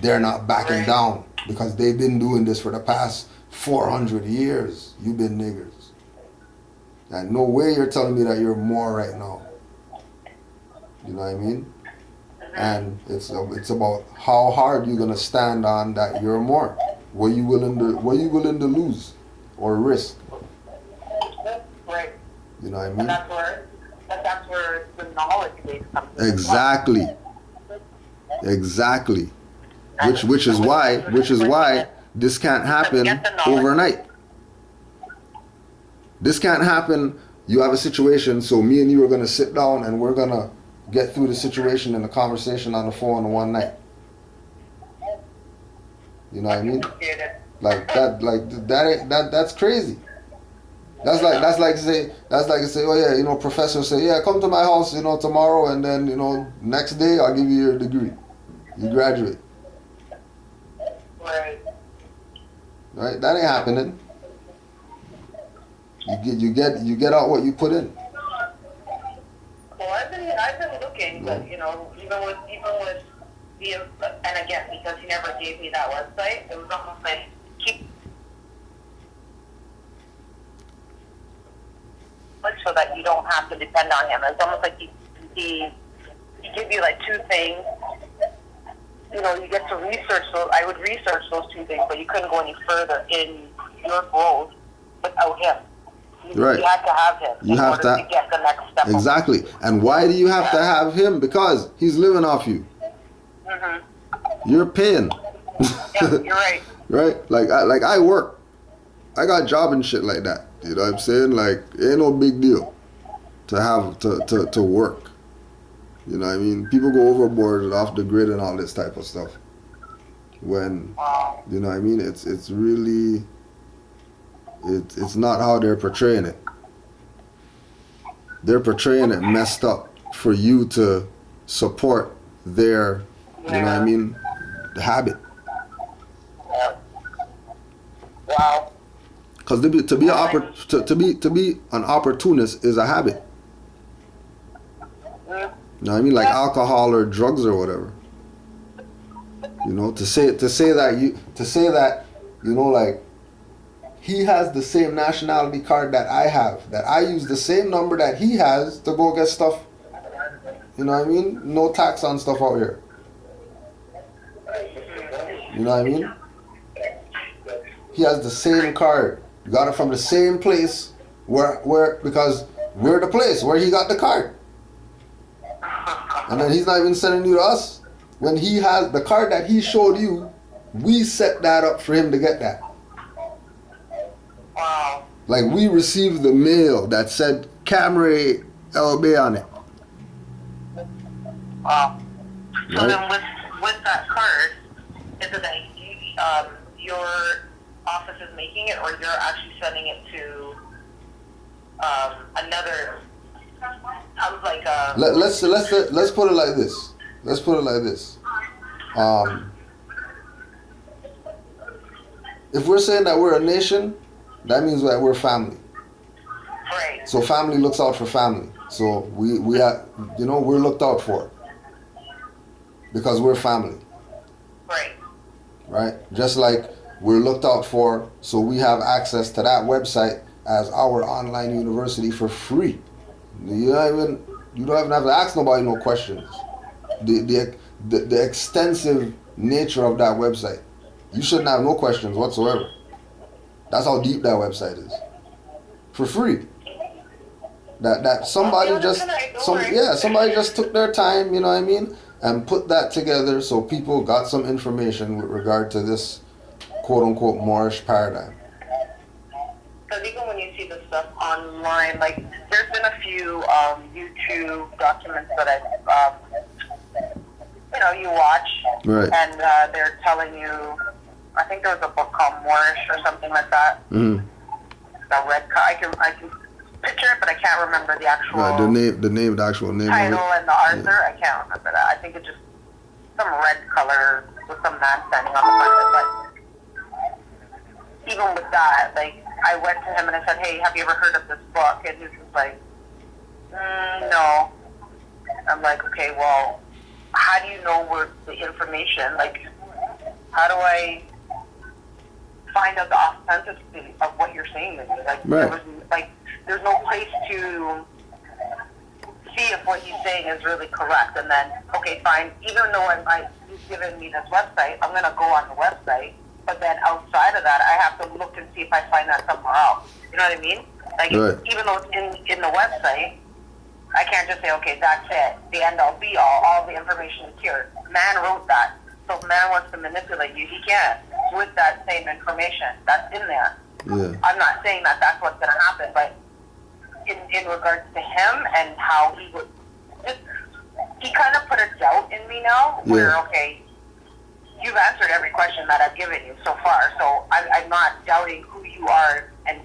they're not backing down because they've been doing this for the past 400 years. You've been niggers. And no way you're telling me that you're more right now. You know what I mean? And it's about how hard you're gonna stand on that you're more. What you willing to lose or risk? Right. You know what I mean? And that's where the knowledge base comes in. Exactly. Which is why this can't happen overnight. This can't happen. You have a situation, so me and you are gonna sit down and we're gonna get through the situation and the conversation on the phone one night. You know what I mean? That's crazy. That's like to say, oh yeah, professor say, yeah, come to my house, tomorrow, and then, next day I'll give you your degree. You graduate. Right? That ain't happening. You get out what you put in. Well, I've been looking, but even with the, and again, because he never gave me that website, it was almost like so that you don't have to depend on him. It's almost like he give you like two things. You get to research those. I would research those two things, but you couldn't go any further in your growth without him. Right. You have to have him in order to get the next step. Exactly. And why do you have to have him? Because he's living off you. Mm-hmm. You're paying. Yeah, you're right. Right? Like I work. I got job and shit like that. You know what I'm saying? Like, it ain't no big deal to have to work. You know what I mean? People go overboard and off the grid and all this type of stuff. When, you know what I mean? It's really, it's not how they're portraying it. They're portraying it messed up for you to support their, you know what I mean, the habit. Wow. Because to be an opportunist is a habit. You know what I mean? Like alcohol or drugs or whatever. To say that like he has the same nationality card that I have, that I use the same number that he has to go get stuff. You know what I mean? No tax on stuff out here. You know what I mean? he has the same card. You got it from the same place where because we're the place where he got the card. And then he's not even sending you to us. When he has the card that he showed you, we set that up for him to get that. Wow. Like we received the mail that said Camry LB on it. Wow. So Right. then with that card, is it that your office is making it, or you're actually sending it to another? Sounds like a. Let's put it like this. Let's put it like this. If we're saying that we're a nation, that means that we're family. Right. So family looks out for family. So we are, we're looked out for because we're family. Right. Right? Just like we're looked out for, so we have access to that website as our online university for free. You don't even have to ask nobody no questions. The extensive nature of that website, you shouldn't have no questions whatsoever. That's how deep that website is. For free. That somebody somebody just took their time, you know what I mean, and put that together so people got some information with regard to this quote unquote Moorish paradigm. Because even when you see the stuff online, like there's been a few YouTube documents that you watch, Right. and they're telling you. I think there was a book called Moorish or something like that. Mm-hmm. The red. I can picture it, but I can't remember the actual. Right, the actual name title of it. and the author. I can't remember that. I think it's just some red color with some man standing on the front of it. But even with that, like I went to him and I said, "Hey, have you ever heard of this book?" And he was like, "No." I'm like, "Okay, well, how do you know where the information? Like, how do I find out the authenticity of what you're saying to me? Like, Right. there's no place to see if what he's saying is really correct. And then, okay, fine. Even though he's given me this website, I'm gonna go on the website. But then outside of that, I have to look and see if I find that somewhere else. You know what I mean? Like, Right. even though it's in the website, I can't just say, okay, that's it. The end all be all the information is here. Man wrote that. So if man wants to manipulate you, he can with that same information that's in there. Yeah. I'm not saying that that's what's going to happen, but in regards to him and how he would, he kind of put a doubt in me now where, Yeah. okay, you've answered every question that I've given you so far, so I'm not doubting who you are and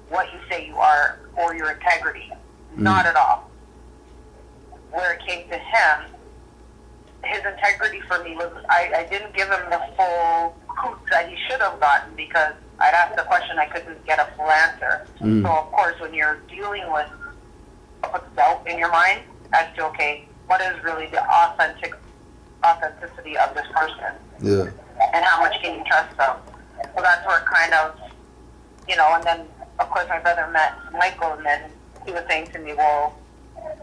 what you say you are or your integrity. Not at all. Where it came to him, his integrity for me was, I didn't give him the full hoot that he should have gotten because I'd asked a question, I couldn't get a full answer. So of course, when you're dealing with doubt in your mind as to, okay, what is really the authenticity of this person? Yeah. And how much can you trust them? So that's where it kind of, and then of course my brother met Michael, and then he was saying to me, well,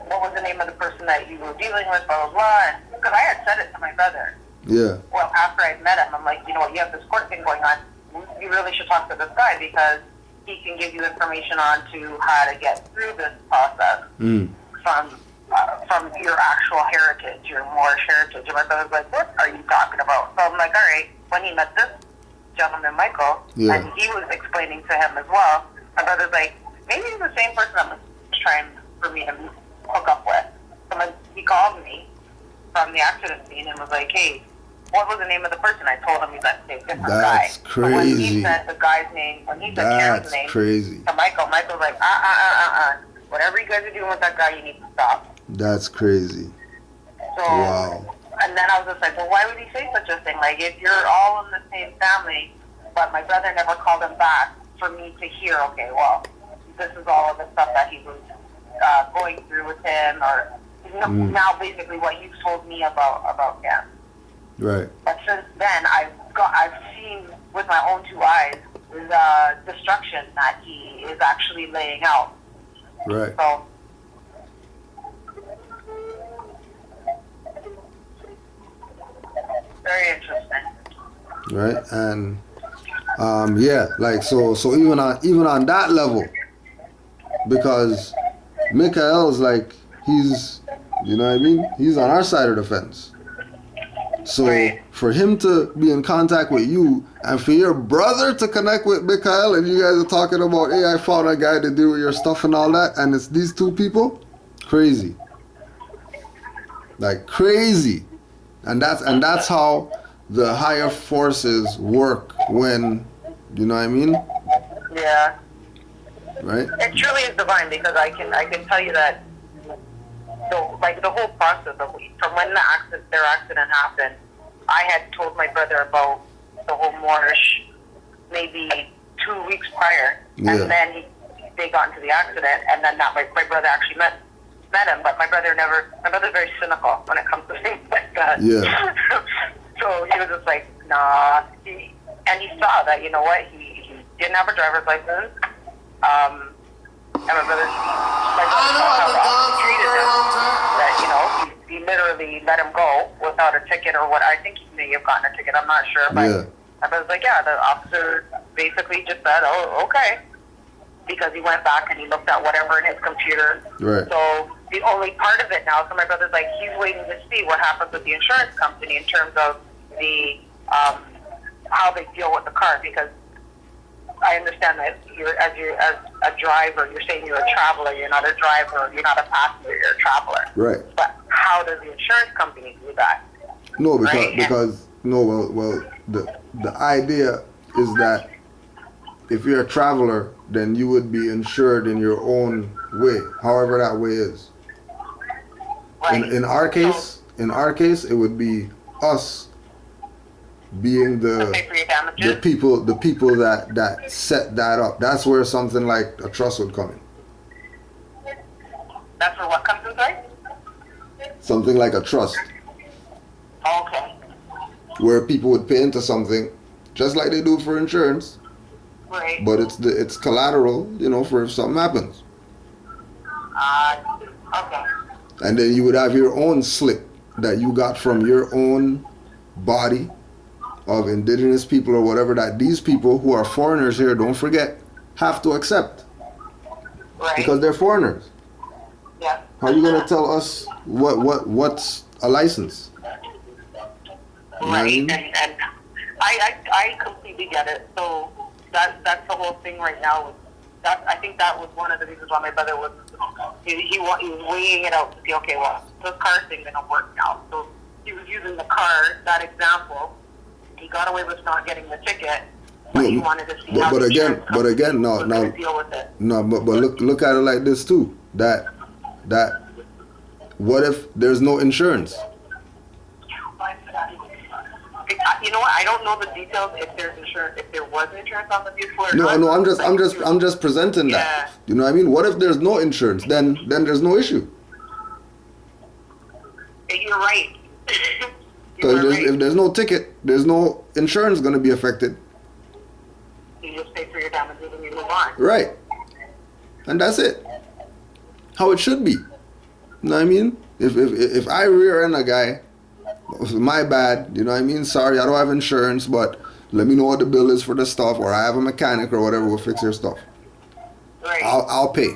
what was the name of the person that you were dealing with, blah, blah, blah. Because I had said it to my brother. Yeah. Well, after I'd met him, I'm like, you have this court thing going on. You really should talk to this guy because he can give you information on to how to get through this process from your actual heritage, your Moorish heritage. And my brother's like, what are you talking about? So I'm like, all right. When he met this gentleman, Michael, and he was explaining to him as well, my brother's like, maybe he's the same person I'm trying for me to hook up with. So he called me from the accident scene and was like, hey, what was the name of the person? I told him he's a different guy. That's So when he crazy. said the guy's name, when he said Karen's That's name crazy. to Michael's like, whatever you guys are doing with that guy, you need to stop. That's crazy. So, Wow. and then I was just like, well, why would he say such a thing? Like, if you're all in the same family, but my brother never called him back for me to hear, okay, well, this is all of the stuff that he was going through with him, or now basically what you told me about him. Right. But since then, I've seen with my own two eyes the destruction that he is actually laying out. Right. So, very interesting. Right. And Yeah, like so even on that level, because Mikael's like he's, you know what I mean, he's on our side of the fence. So Right. for him to be in contact with you and for your brother to connect with Mikael and you guys are talking about, hey, I found a guy to do your stuff and all that, and it's these two people, crazy. Like crazy. And that's how the higher forces work when, you know what I mean? Yeah. Right? It truly is divine because I can tell you that the whole process of from when their accident happened, I had told my brother about the whole Moorish maybe 2 weeks prior, Yeah. and then they got into the accident, and then that my brother actually met him, but my brother's very cynical when it comes to things like that. Yeah. So he was just like, nah. He saw that, you know what, he didn't have a driver's license. And my brother saw how the officer treated him. That, you know, he literally let him go without a ticket or what. I think he may have gotten a ticket. I'm not sure. But Yeah. my brother's like, yeah, the officer basically just said, oh, okay. Because he went back and he looked at whatever in his computer. Right. So the only part of it now, so my brother's like, he's waiting to see what happens with the insurance company in terms of the how they deal with the car, because I understand that as a driver, you're saying you're a traveler, you're not a driver, you're not a passenger, you're a traveler. Right. But how does the insurance company do that? No, Right. well, the idea is that if you're a traveler, then you would be insured in your own way, however that way is. Right. In our case, it would be us being To pay for your damages. the people that set that up. That's where something like a trust would come in. That's where what comes inside? Something like a trust, Okay. where people would pay into something, just like they do for insurance, Right. but it's collateral, you know, for if something happens. Okay. And then you would have your own slip that you got from your own body of indigenous people or whatever that these people who are foreigners here, don't forget, have to accept Right. because they're foreigners. Yeah. How are you gonna tell us what's a license? You know what I Right. mean? And I completely get it. So that's the whole thing right now. I think that was one of the reasons why my brother was he was weighing it out to see, okay, well, the car thing didn't work now. So he was using the car, that example. He got away with not getting the ticket, but he wanted to see how But the again, insurance company was no, going to deal with it. no. But look at it like this too. That what if there's no insurance? You know what? I don't know the details if there's insurance, if there was insurance on the vehicle or No, not. no. I'm just presenting that. Yeah. You know what I mean? What if there's no insurance? Then there's no issue. You're right. Because if there's no ticket, there's no insurance going to be affected. You just pay for your damages and you move on. Right. And that's it. How it should be. You know what I mean? If I rear end a guy, my bad, you know what I mean? Sorry, I don't have insurance, but let me know what the bill is for the stuff, or I have a mechanic or whatever will fix your stuff. Right. I'll pay.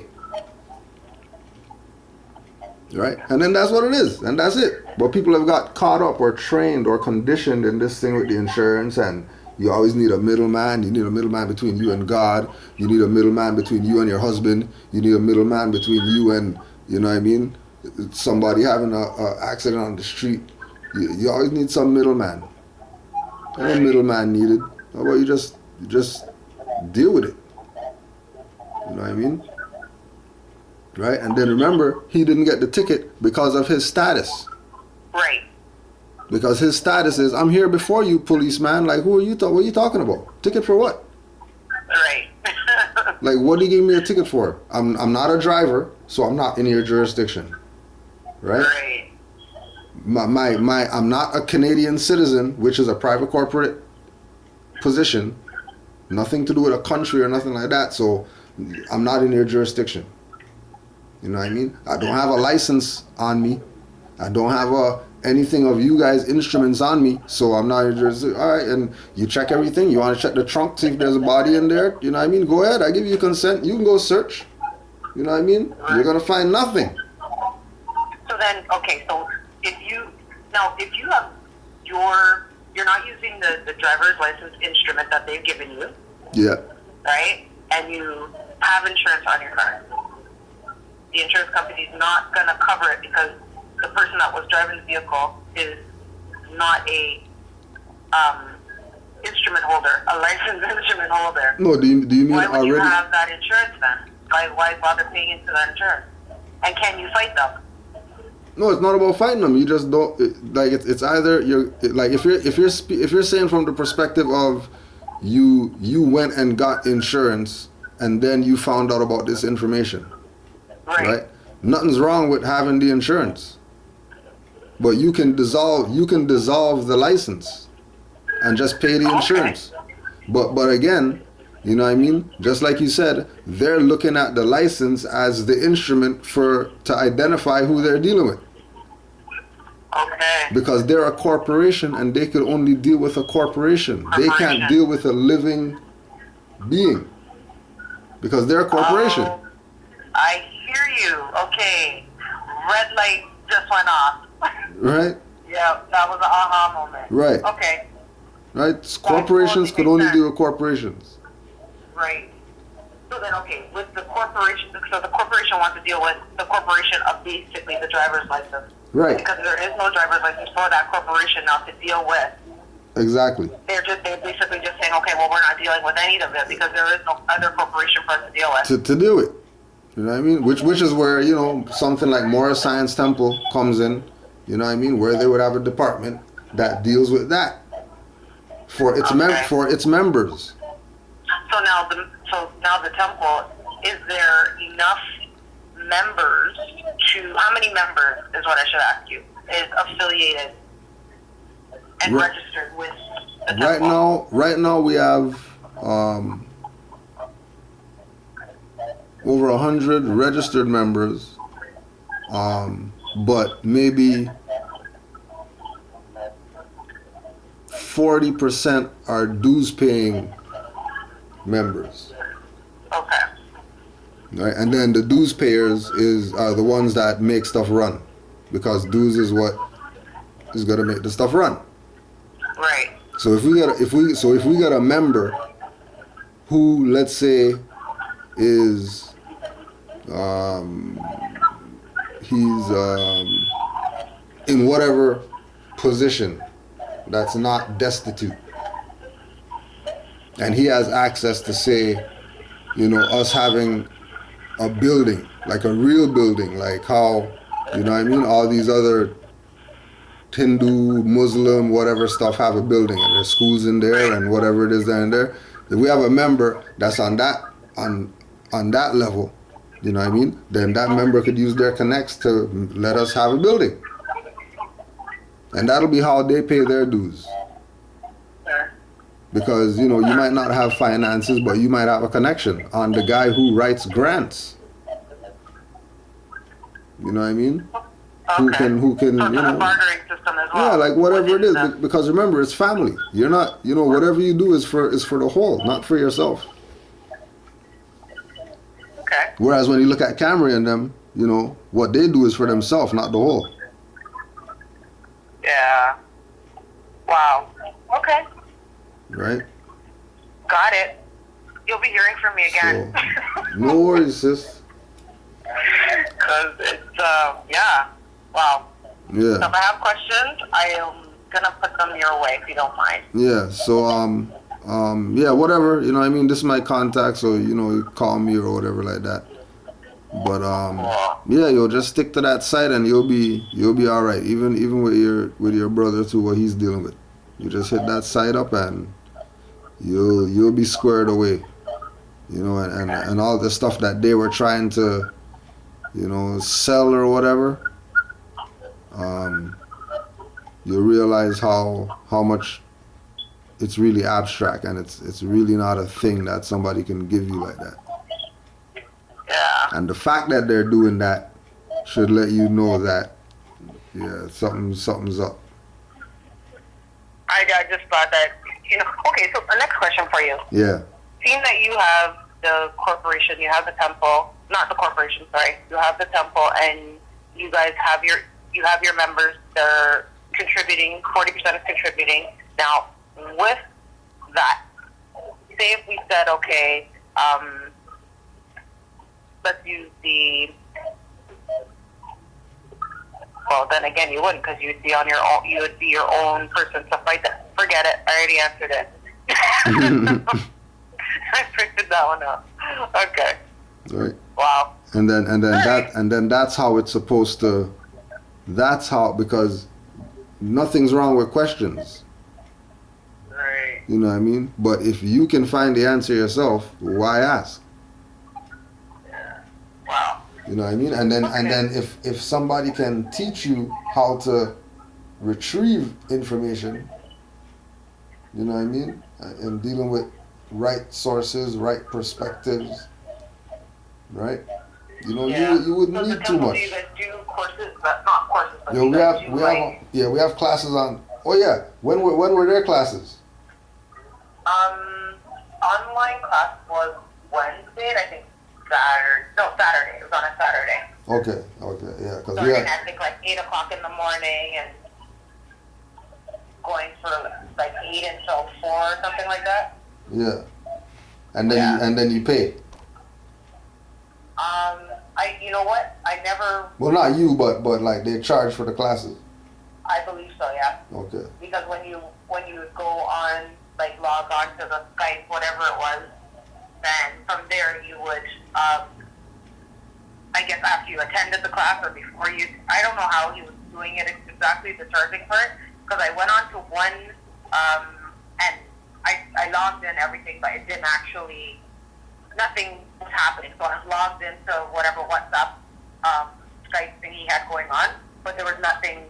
Right? And then that's what it is. And that's it. But people have got caught up or trained or conditioned in this thing with the insurance, and you always need a middleman. You need a middleman between you and God. You need a middleman between you and your husband. You need a middleman between you and, you know what I mean, somebody having a accident on the street. You always need some middleman. Ain't no middleman needed. How about you just deal with it? You know what I mean? Right? And then remember, he didn't get the ticket because of his status. Right. Because his status is, I'm here before you, policeman. Like, who are you? What are you talking about? Ticket for what? Right. Like, what do you give me a ticket for? I'm not a driver, so I'm not in your jurisdiction. Right? Right. I'm not a Canadian citizen, which is a private corporate position. Nothing to do with a country or nothing like that. So I'm not in your jurisdiction. You know what I mean? I don't have a license on me. I don't have anything of you guys instruments on me, so I'm not interested. All right, and you check everything. You want to check the trunk, see if there's a body in there. You know what I mean? Go ahead. I give you consent. You can go search. You know what I mean? You're gonna find nothing. So then, okay, so if you have you're not using the driver's license instrument that they've given you, Yeah. right? And you have insurance on your car. The insurance company is not going to cover it because the person that was driving the vehicle is not a instrument holder, a licensed instrument holder. No, do you mean Why would already? you have that insurance then? Why bother paying into that insurance? And can you fight them? No, it's not about fighting them. You just don't like it's either you're like if you're saying from the perspective of you went and got insurance and then you found out about this information, right? Nothing's wrong with having the insurance, but you can dissolve the license and just pay the insurance. But again, you know what I mean? Just like you said, they're looking at the license as the instrument to identify who they're dealing with. Okay. Because they're a corporation and they could only deal with a corporation. They can't deal with a living being. Because they're a corporation. Oh, I hear you. Okay. Red light just went off. Right? Yeah, that was an aha moment. Right. Okay. Right? Corporations could only deal with corporations. Right. So then, okay, with the corporation, so the corporation wants to deal with the corporation of basically the driver's license. Right. Because there is no driver's license for that corporation now to deal with. Exactly. They're basically just saying, okay, well, we're not dealing with any of it because there is no other corporation for us to deal with. To do it. You know what I mean? Which is where, you know, something like Morris Science Temple comes in, you know what I mean, where they would have a department that deals with that for its for its members. So now the temple, is there enough members how many members is what I should ask you, is affiliated and registered with the temple? Right now we have over 100 registered members, but maybe 40% are dues paying members. Okay. Right, and then the dues payers are the ones that make stuff run, because dues is what is gonna make the stuff run. Right. So if we got a member who, let's say, is he's in whatever position that's not destitute, and he has access to, say, you know, us having a building, like a real building, like how, you know what I mean, all these other Hindu, Muslim, whatever stuff have a building and there's schools in there and whatever it is there and there. If we have a member that's on that level, you know what I mean, then that member could use their connects to let us have a building. And that'll be how they pay their dues. Because, you know, you might not have finances, but you might have a connection on the guy who writes grants. You know what I mean? Okay. Who can, so you know. a bartering system as well. Yeah, like whatever it is, because remember, it's family. You're not, you know, whatever you do is for the whole, not for yourself. Okay. Whereas when you look at Camry and them, you know, what they do is for themselves, not the whole. Yeah. Wow. Okay. Right? Got it. You'll be hearing from me again. So, no worries, sis. Because it's, yeah. Wow. Yeah. So if I have questions, I am going to put them your way if you don't mind. Yeah, so, yeah, whatever, you know what I mean? This is my contact, so, you know, you call me or whatever like that. But, yeah, you'll just stick to that site and you'll be all right. Even with your brother too, what he's dealing with. You just hit that site up and you'll be squared away. You know, and all the stuff that they were trying to, you know, sell or whatever, you'll realize how much it's really abstract and it's really not a thing that somebody can give you like that. Yeah. And the fact that they're doing that should let you know that Yeah, something's up. I just thought that, okay, so the next question for you. Yeah. Seeing that you have the corporation, you have the temple, not the corporation, sorry, you have the temple, and you guys have your members that are contributing, 40% is contributing. Now, with that, say if we said, okay, let's use well, then again, you wouldn't, because you'd be on your own. You would be your own person, stuff like that. Forget it. I already answered it. I figured that one out. Okay. Right. Wow. And then that's how it's supposed to. That's how, because nothing's wrong with questions. Right. You know what I mean? But if you can find the answer yourself, why ask? Wow. You know what I mean? And then if somebody can teach you how to retrieve information, you know what I mean? And dealing with right sources, right perspectives, right? You know, you wouldn't So need too much. you guys do courses, but not courses, but Yeah, you we guys have do we like, have we have classes on. Oh yeah, when were their classes? online class was Wednesday, and I think Saturday. It was on a Saturday. Okay, yeah, because Starting at, I think, like 8 o'clock in the morning and going for like 8 until 4 or something like that. yeah, and then you pay. You know what? I never. Well, not you, but like they charge for the classes. I believe so, yeah. Okay. Because when you go on, like log on to the Skype, whatever it was, then from there you would, I guess after you attended the class or before you, I don't know how he was doing it exactly, the charging part, because I went on to one, and I logged in everything, but it didn't actually, nothing was happening. So I logged into whatever WhatsApp Skype thing he had going on, but there was nothing,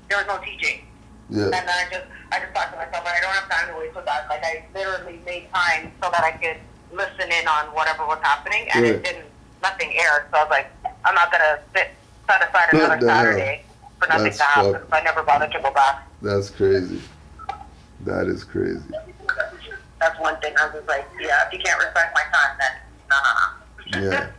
there was no teaching. Yeah. And then I just thought to myself, I don't have time to waste with that. Like, I literally made time so that I could listen in on whatever was happening, and Right. it didn't, nothing aired. So I was like, I'm not going to set aside What another the hell? Saturday for nothing That's to happen. fucked. So I never bothered to go back. That's crazy. That is crazy. That's one thing. I was just like, yeah, if you can't respect my time, then nah. Yeah.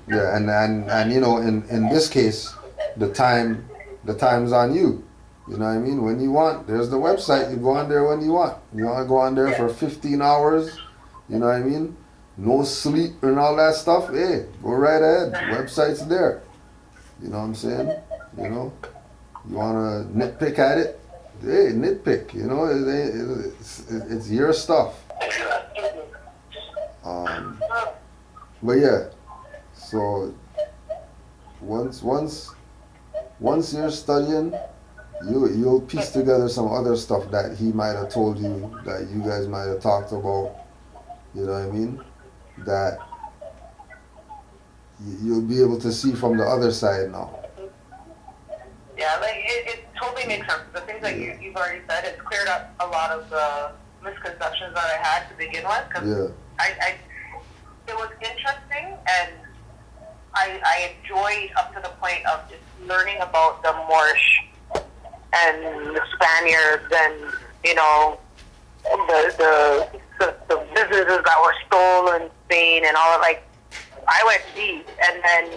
Yeah, and you know, in this case, the time's on you. You know what I mean? When you want, there's the website. You go on there when you want. You want to go on there for 15 hours. You know what I mean? No sleep and all that stuff. Hey, go right ahead. The website's there. You know what I'm saying? You know, you want to nitpick at it? Hey, nitpick. You know, it's your stuff. But yeah, so once you're studying, you'll piece together some other stuff that he might have told you, that you guys might have talked about. You know what I mean? That you'll be able to see from the other side now. Yeah, like it totally makes sense. The things that you've already said, it's cleared up a lot of the misconceptions that I had to begin with. Because it was interesting, and I enjoyed up to the point of just learning about the Moorish and the Spaniards, and you know the businesses that were stolen in Spain and all of, like, I went deep, and then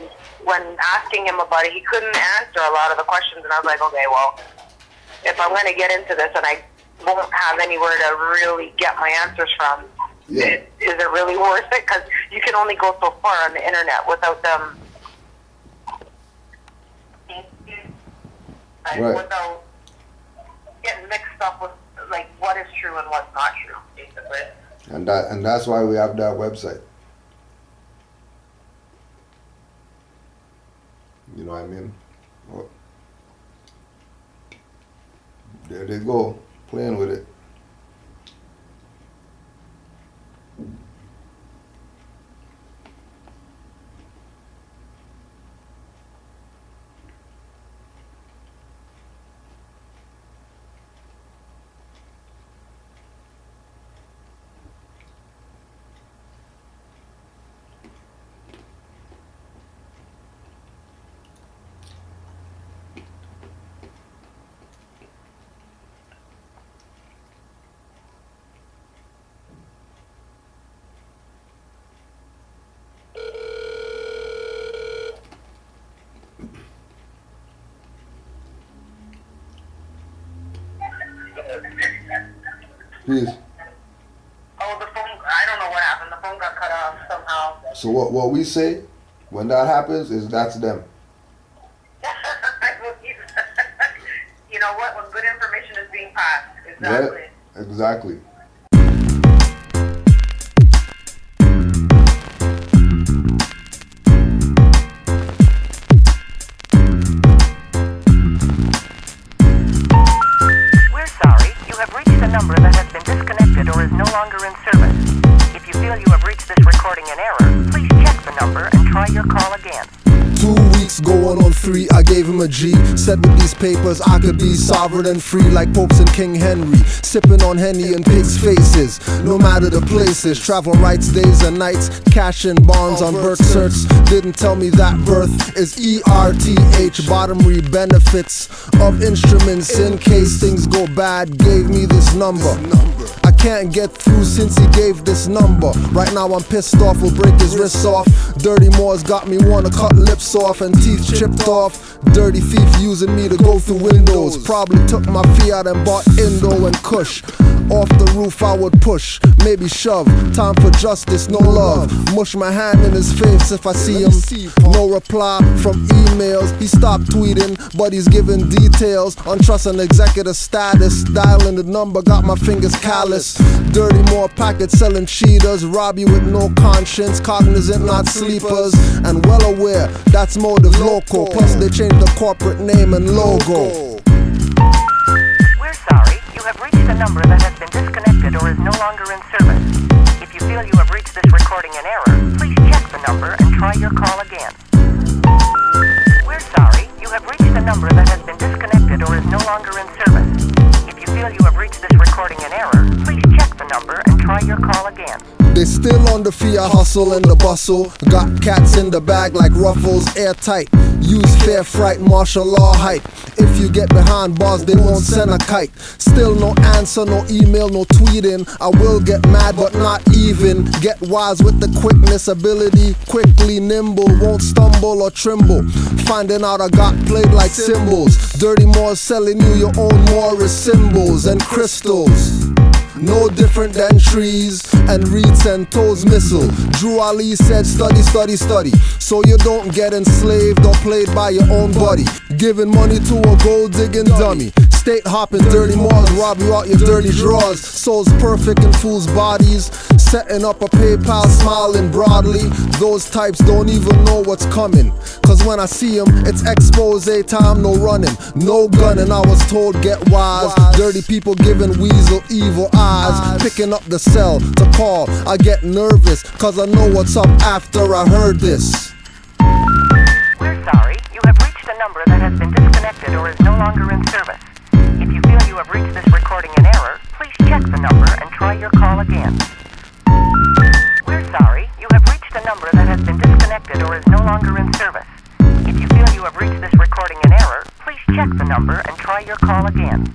when asking him about it, he couldn't answer a lot of the questions, and I was like, okay, well, if I'm going to get into this and I won't have anywhere to really get my answers from, is it really worth it? Because you can only go so far on the internet without them, without getting mixed up with, like, what is true and what's not true, basically. And that's why we have that website. You know what I mean? Well, there they go, playing with it. Please. Oh, the phone, I don't know what happened. The phone got cut off somehow. So what we say when that happens is that's them. You know what? When good information is being passed. Exactly. Right? Exactly. We're sorry. You have reached a number that has been disconnected or is no longer in service. If you feel you have reached this recording in error, please check the number and try your call again. 2 weeks going on 3, I gave him a G. Said with these papers I could be sovereign and free like popes and King Henry. Sipping on Henny and pigs' faces, no matter the places. Travel rights, days and nights, cash in bonds on birth certs. Didn't tell me that birth is ERTH. Bottomry benefits of instruments in case things go bad. Gave me this number. I can't get through since he gave this number. Right now I'm pissed off, will break his wrists off. Dirty Moore's got me wanna cut lips off and teeth chipped off. Dirty thief using me to go through windows. Probably took my Fiat and bought Indo and Kush. Off the roof I would push, maybe shove. Time for justice, no love. Mush my hand in his face if I see him. No reply from emails. He stopped tweeting, but he's giving details on trust and executive status. Dialing the number, got my fingers callous. Dirty Moor packets selling cheaters. Rob you with no conscience, cognizant, not sleepers. And well aware, that's motive local. Plus they changed the corporate name and logo. We're sorry. You have reached a number that has been disconnected or is no longer in service. If you feel you have reached this recording in error, please check the number and try your call again. We're sorry. You have reached a number that has been disconnected or is no longer in service. If you feel you have reached this recording in error, please check the number and try your call again. They still on the Fiat hustle and the bustle. Got cats in the bag like ruffles, airtight. Use fair fright, martial law hype. If you get behind bars, they won't send a kite. Still no answer, no email, no tweeting. I will get mad, but not even. Get wise with the quickness, ability, quickly nimble. Won't stumble or tremble. Finding out I got played like cymbals. Dirty Moor selling you your own Morris symbols and crystals. No different than trees and reeds and toes missile. Drew Ali said study, study, study, so you don't get enslaved or played by your own buddy. Giving money to a gold digging dummy. State hopping, dirty Moors rob you out your dirty drawers. Souls perfect in fools' bodies. Setting up a PayPal, smiling broadly. Those types don't even know what's coming. Cause when I see them, it's expose time, no running, no gunning. I was told get wise. Dirty people giving weasel evil eyes. Picking up the cell to call. I get nervous cause I know what's up after I heard this. We're sorry. You have reached a number that has been disconnected or is no longer in service. If you feel you have reached this recording in error, please check the number and try your call again. We're sorry. You have reached a number that has been disconnected or is no longer in service. If you feel you have reached this recording in error, please check the number and try your call again.